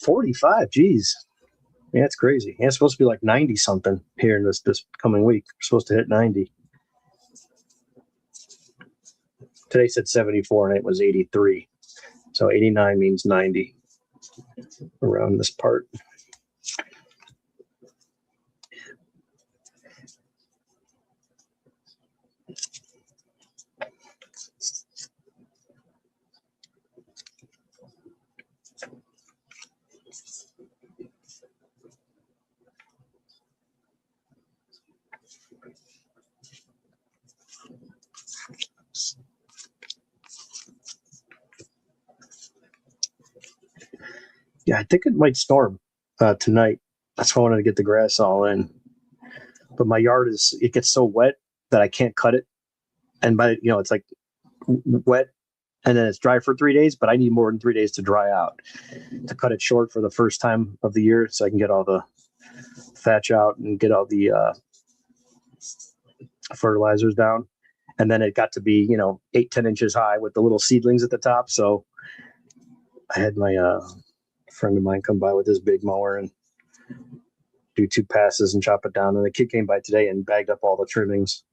Speaker 1: $45, geez. Yeah, it's crazy. Yeah, it's supposed to be like 90 something here in this coming week. We're supposed to hit 90. Today said 74 and it was 83. So 89 means 90 around this part. Yeah, I think it might storm tonight. That's why I wanted to get the grass all in. But my yard it gets so wet that I can't cut it. And it's like wet and then it's dry for 3 days, but I need more than 3 days to dry out to cut it short for the first time of the year so I can get all the thatch out and get all the fertilizers down. And then it got to be, 8-10 inches high with the little seedlings at the top. So I had my friend of mine come by with his big mower and do 2 passes and chop it down. And the kid came by today and bagged up all the trimmings,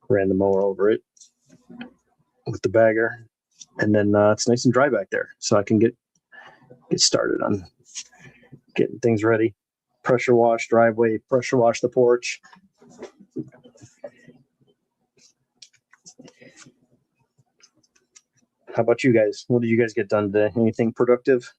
Speaker 1: ran the mower over it with the bagger. And then it's nice and dry back there. So I can get started on getting things ready. Pressure wash driveway, pressure wash the porch. How about you guys? What did you guys get done today? Anything productive?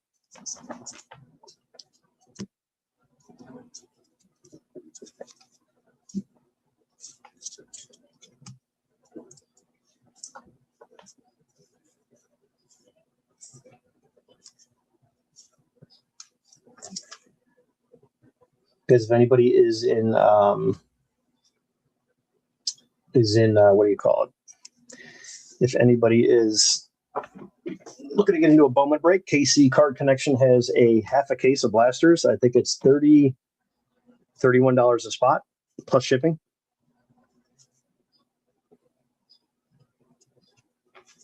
Speaker 1: Because if anybody is in what do you call it? If anybody is looking to get into a Bowman break, KC Card Connection has a half a case of blasters. I think it's 30 $31 a spot plus shipping.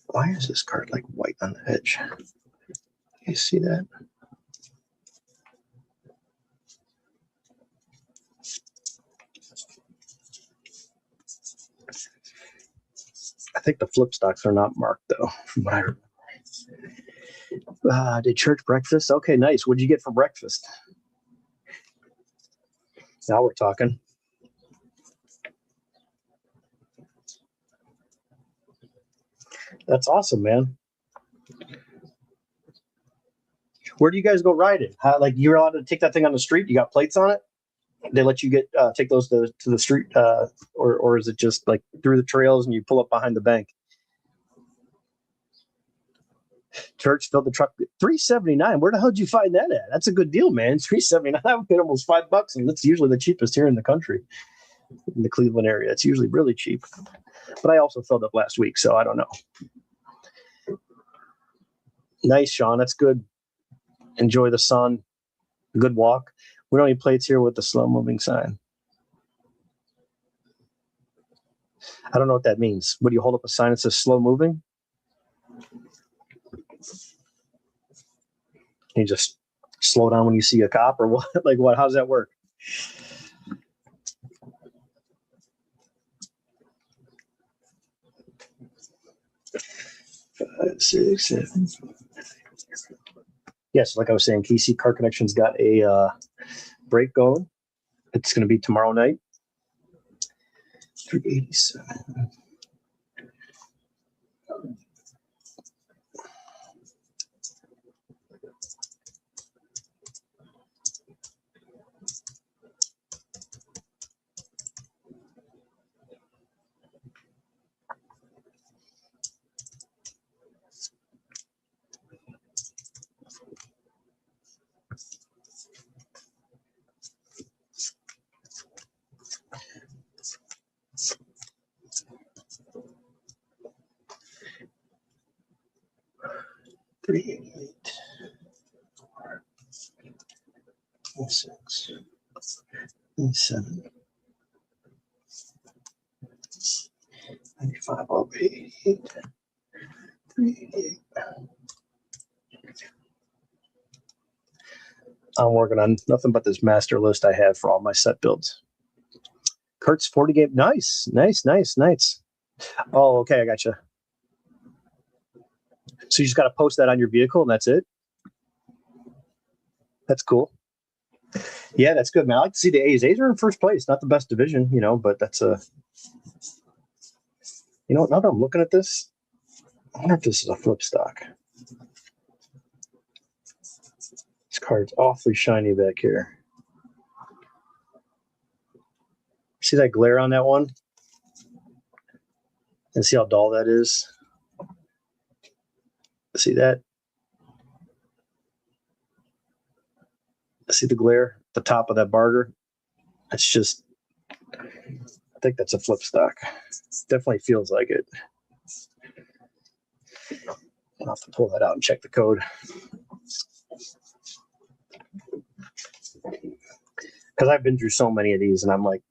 Speaker 1: Why is this card like white on the edge? You see that? I think the flip stocks are not marked though, from what I remember. Did church breakfast? Okay, nice. What'd you get for breakfast? Now we're talking. That's awesome, man. Where do you guys go riding? Like you're allowed to take that thing on the street? You got plates on it? They let you take those to the street, or is it just like through the trails and you pull up behind the bank? Church filled the truck. $3.79. Where the hell did you find that at? That's a good deal, man. $3.79. I would pay almost $5, and that's usually the cheapest here in the country, in the Cleveland area. It's usually really cheap. But I also filled up last week, so I don't know. Nice, Sean. That's good. Enjoy the sun. Good walk. We don't need plates here with the slow moving sign. I don't know what that means. What do you hold up a sign that says slow moving? You just slow down when you see a cop or what? Like what? How does that work? 5, 6, 7. Yes, like I was saying, KC Car Connection's got a break going. It's going to be tomorrow night. 387. Three, 8, 4, 6, 7, 95, 88, 388. I'm working on nothing but this master list I have for all my set builds. Kurt's 40 game. Nice. Oh, okay. I got you. So you just got to post that on your vehicle and that's it. That's cool. Yeah, that's good, man. I like to see the A's. A's are in first place. Not the best division, but that's a. Now that I'm looking at this, I wonder if this is a flip stock. This card's awfully shiny back here. See that glare on that one? And see how dull that is? See that? See the glare at the top of that barger? It's just, I think that's a flip stock. Definitely feels like it. I'll have to pull that out and check the code. Because I've been through so many of these and I'm like,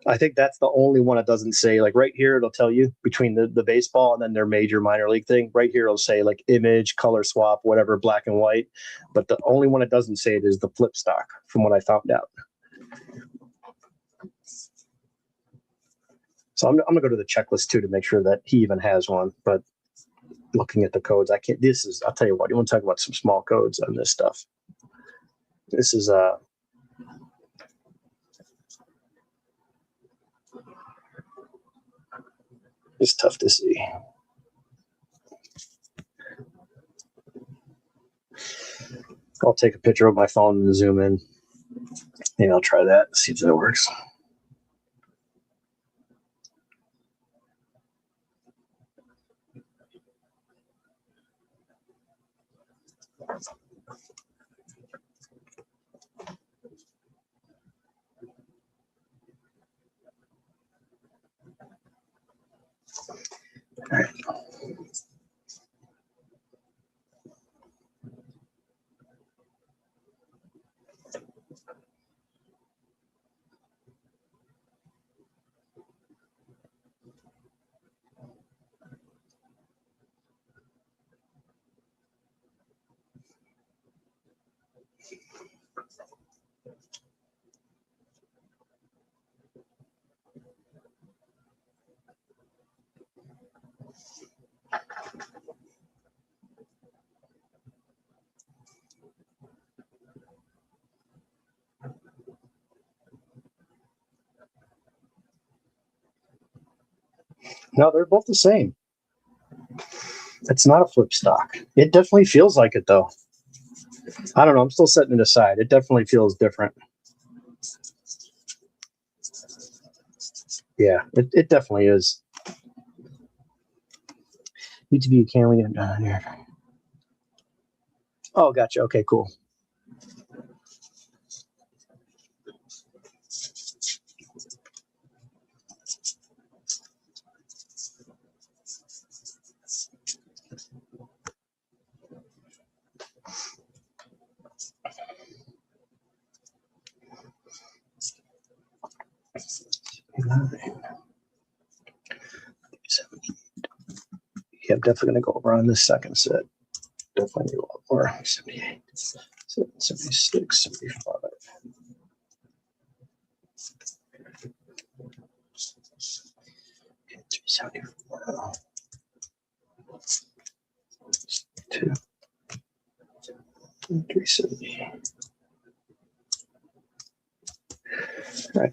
Speaker 1: I think that's the only one it doesn't say, like right here, it'll tell you between the baseball and then their major minor league thing. Right here, it'll say like image, color swap, whatever, black and white. But the only one it doesn't say it is the flip stock, from what I found out. So I'm going to go to the checklist too to make sure that he even has one. But looking at the codes, I can't. I'll tell you what, you want to talk about some small codes on this stuff. This is it's tough to see. I'll take a picture of my phone and zoom in. Maybe I'll try that, see if that works. All right. No, they're both the same. It's not a flip stock. It definitely feels like it, though. I don't know. I'm still setting it aside. It definitely feels different. Yeah, it definitely is. UTV can we get it down here? Oh, gotcha. Okay, cool. Yeah, I'm definitely going to go over on this second set. Definitely a lot more. 78, 76, 75. 374. 2. 370. All right.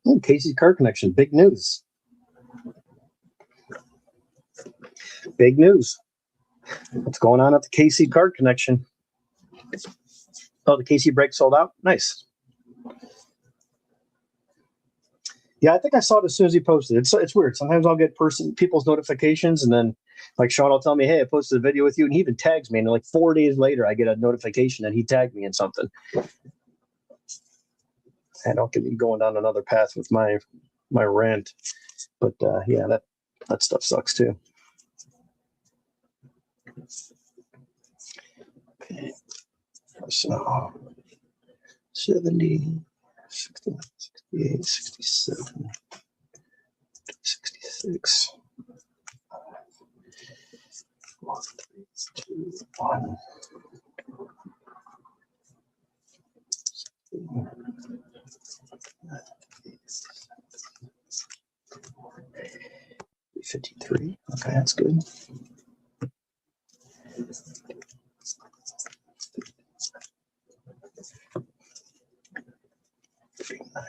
Speaker 1: Oh, Casey's Car Connection. Big news. Big news. What's going on at the KC Card Connection? Oh, the KC brake sold out? Nice. Yeah, I think I saw it as soon as he posted. It's weird. Sometimes I'll get people's notifications, and then like Sean will tell me, "Hey, I posted a video with you," and he even tags me. And like 4 days later, I get a notification that he tagged me in something. And don't get me going down another path with my rant. But yeah, that stuff sucks too. Okay, so 70, 69, 68, 67, 66. 4, 3, 2, 1. 53. Okay, that's good. 39.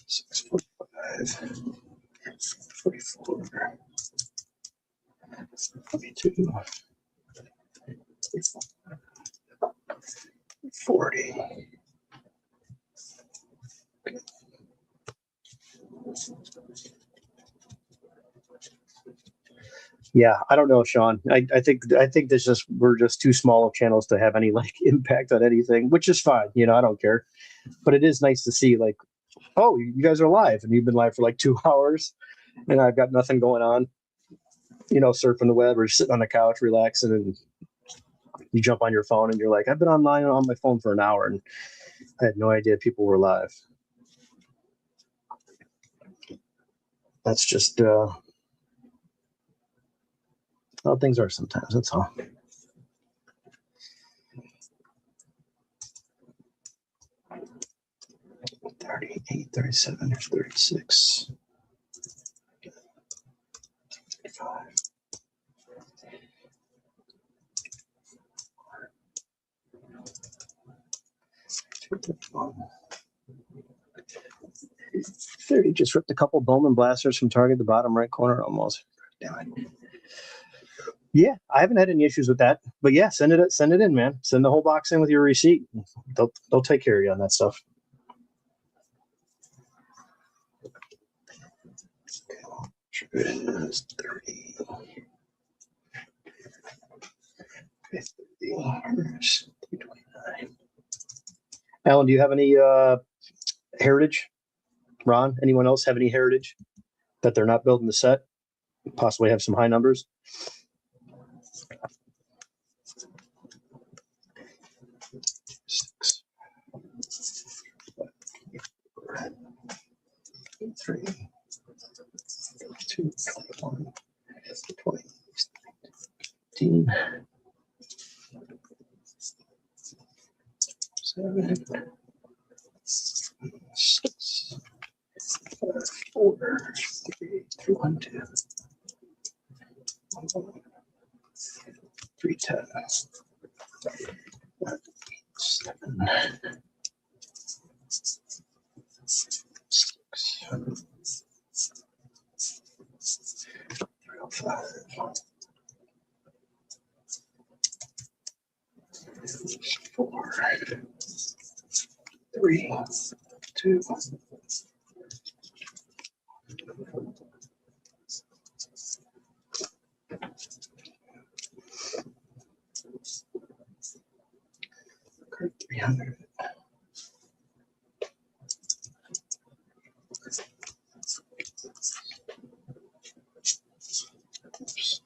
Speaker 1: 645. 44. 42. 40. Yeah, I don't know, Sean. I think we're just too small of channels to have any like impact on anything, which is fine. I don't care. But it is nice to see like, oh, you guys are live, and you've been live for like 2 hours, and I've got nothing going on. Surfing the web or sitting on the couch, relaxing, and you jump on your phone, and you're like, I've been online on my phone for an hour, and I had no idea people were live. That's just how things are sometimes. That's all. $38, $37, $36, $35. $30. Just ripped a couple Bowman blasters from Target, the bottom right corner almost. Damn it. Yeah, I haven't had any issues with that. But yeah, send it in, man. Send the whole box in with your receipt. They'll take care of you on that stuff. Okay, 30. 50. 329. Alan, do you have any heritage? Ron, anyone else have any heritage that they're not building the set? Possibly have some high numbers. 3, 2, 21, 20, 18, 7, 6, 5, 4, 3, 2, 1, 2, 3, 10, 7, 6, 5, 4, 3, 2, card 300. Oops.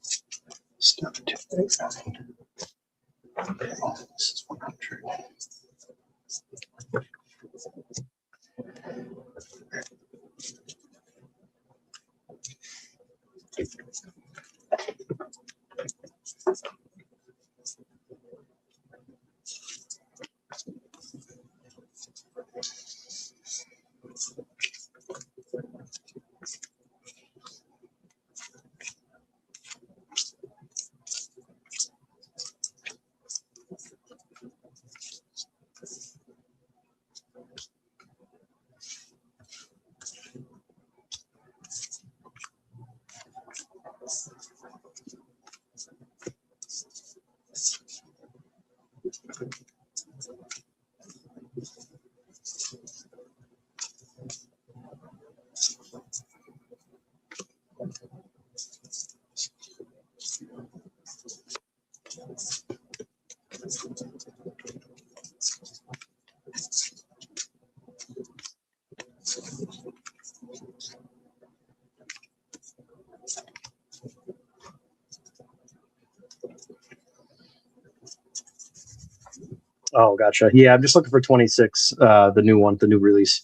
Speaker 1: Step 289. Okay, this is 100. Oh, gotcha. Yeah, I'm just looking for 26, the new one, the new release.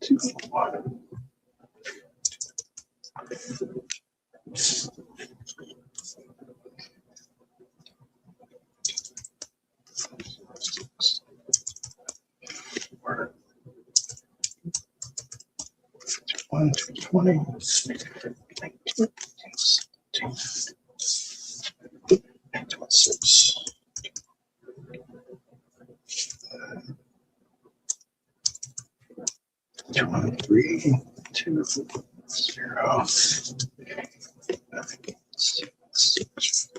Speaker 1: Two, one. One, 20, 19, 26. 23, 2, 0, 6,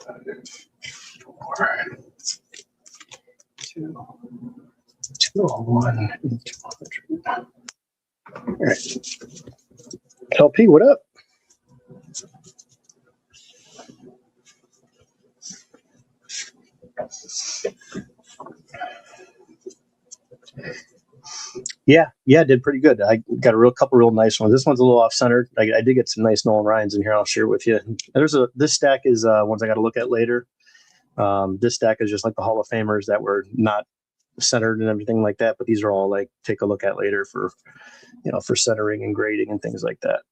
Speaker 1: 5, 4, 2, 201, 200. All right. LP, what up? Yeah, did pretty good. I got a couple real nice ones. This one's a little off center. I did get some nice Nolan Ryans in here. I'll share with you. This stack is ones I got to look at later. This stack is just like the Hall of Famers that were not centered and everything like that. But these are all like take a look at later for centering and grading and things like that.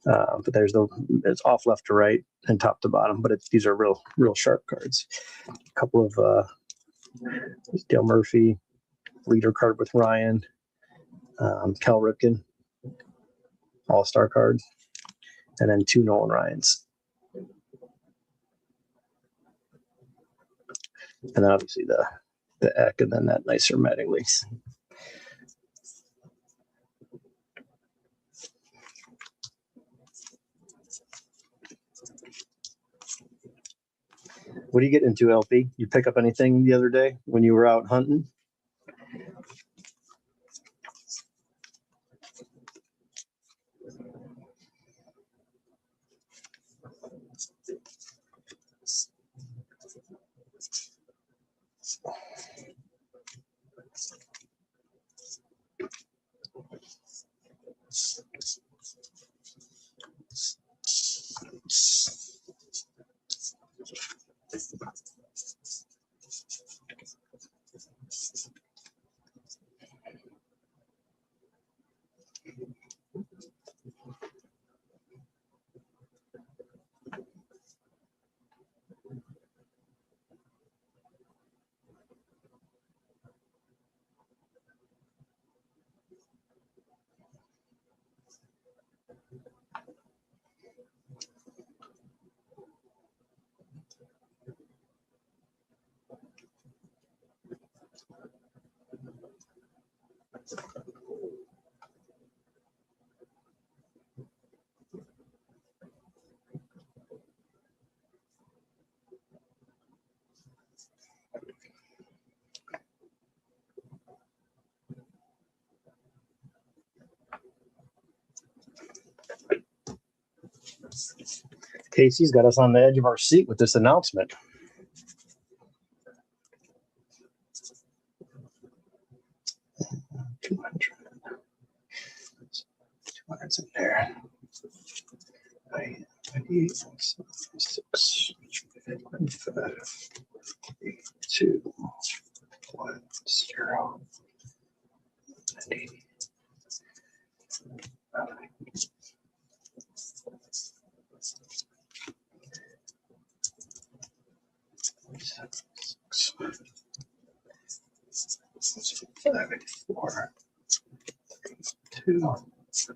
Speaker 1: But it's off left to right and top to bottom. But these are real sharp cards. A couple of Dale Murphy, leader card with Ryan, Cal Ripken, all-star card, and then 2 Nolan Ryans. And then obviously the Eck, and then that nicer Mattingly. What do you get into, LP? You pick up anything the other day when you were out hunting? Casey's got us on the edge of our seat with this announcement. $200's in there. 98, 6, 5, 3, 2, 1, 0. 90. Five, 4, 2, 1, 0.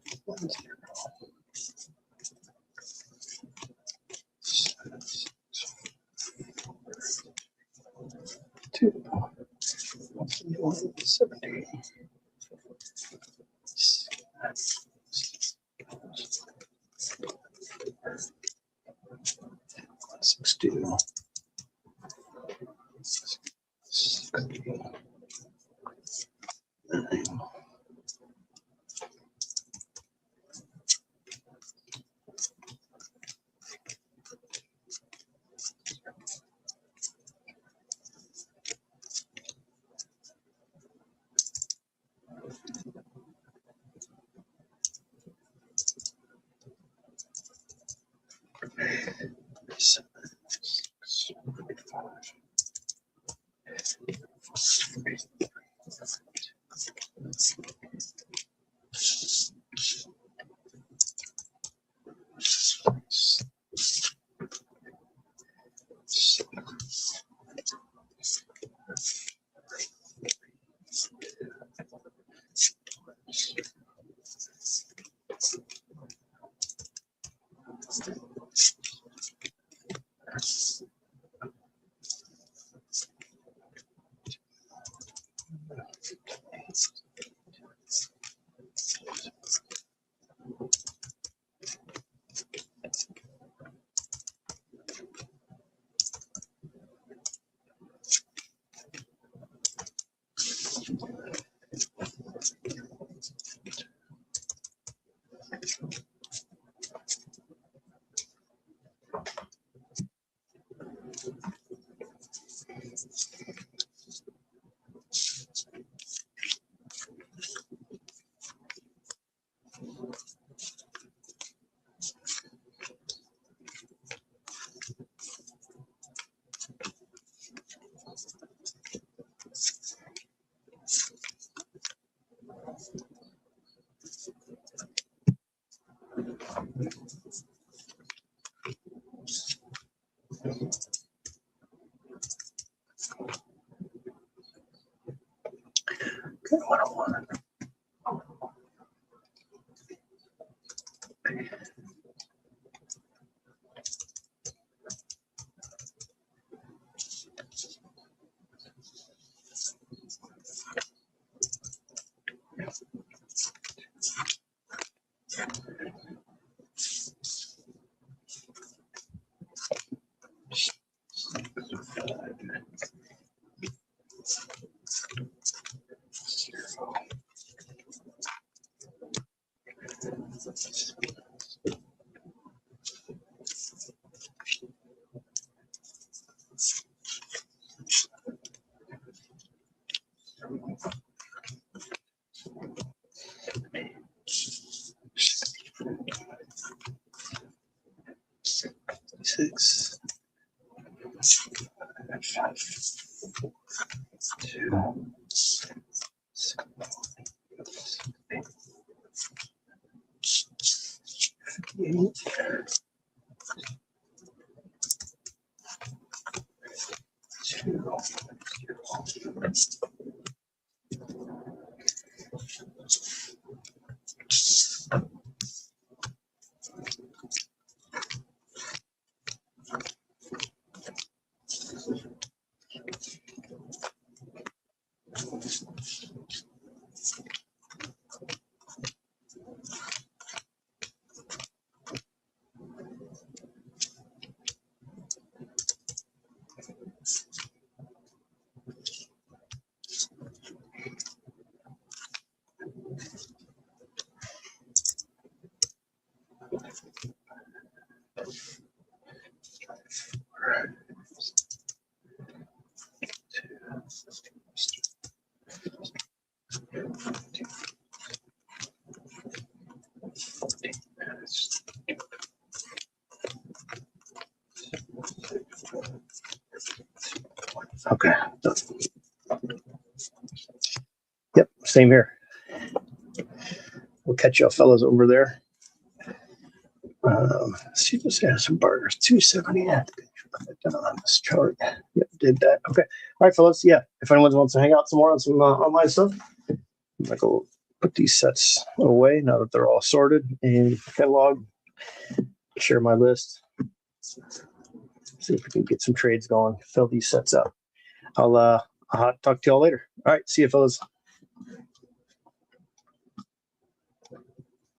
Speaker 1: 2, 170. 162. 60. 9. 7, 6, 5, 43. 1, 101. Six. 5, 2, 58. 2. Okay. Yep, same here. We'll catch y'all fellas over there. Let's see if this has some burgers. 270. I think I should put that down on this chart. Yep, did that. Okay. All right, fellas. Yeah. If anyone wants to hang out some more on some online stuff, I'm gonna go put these sets away now that they're all sorted and catalog. Share my list. See if we can get some trades going. Fill these sets up. I'll talk to y'all later. All right. See you, fellas.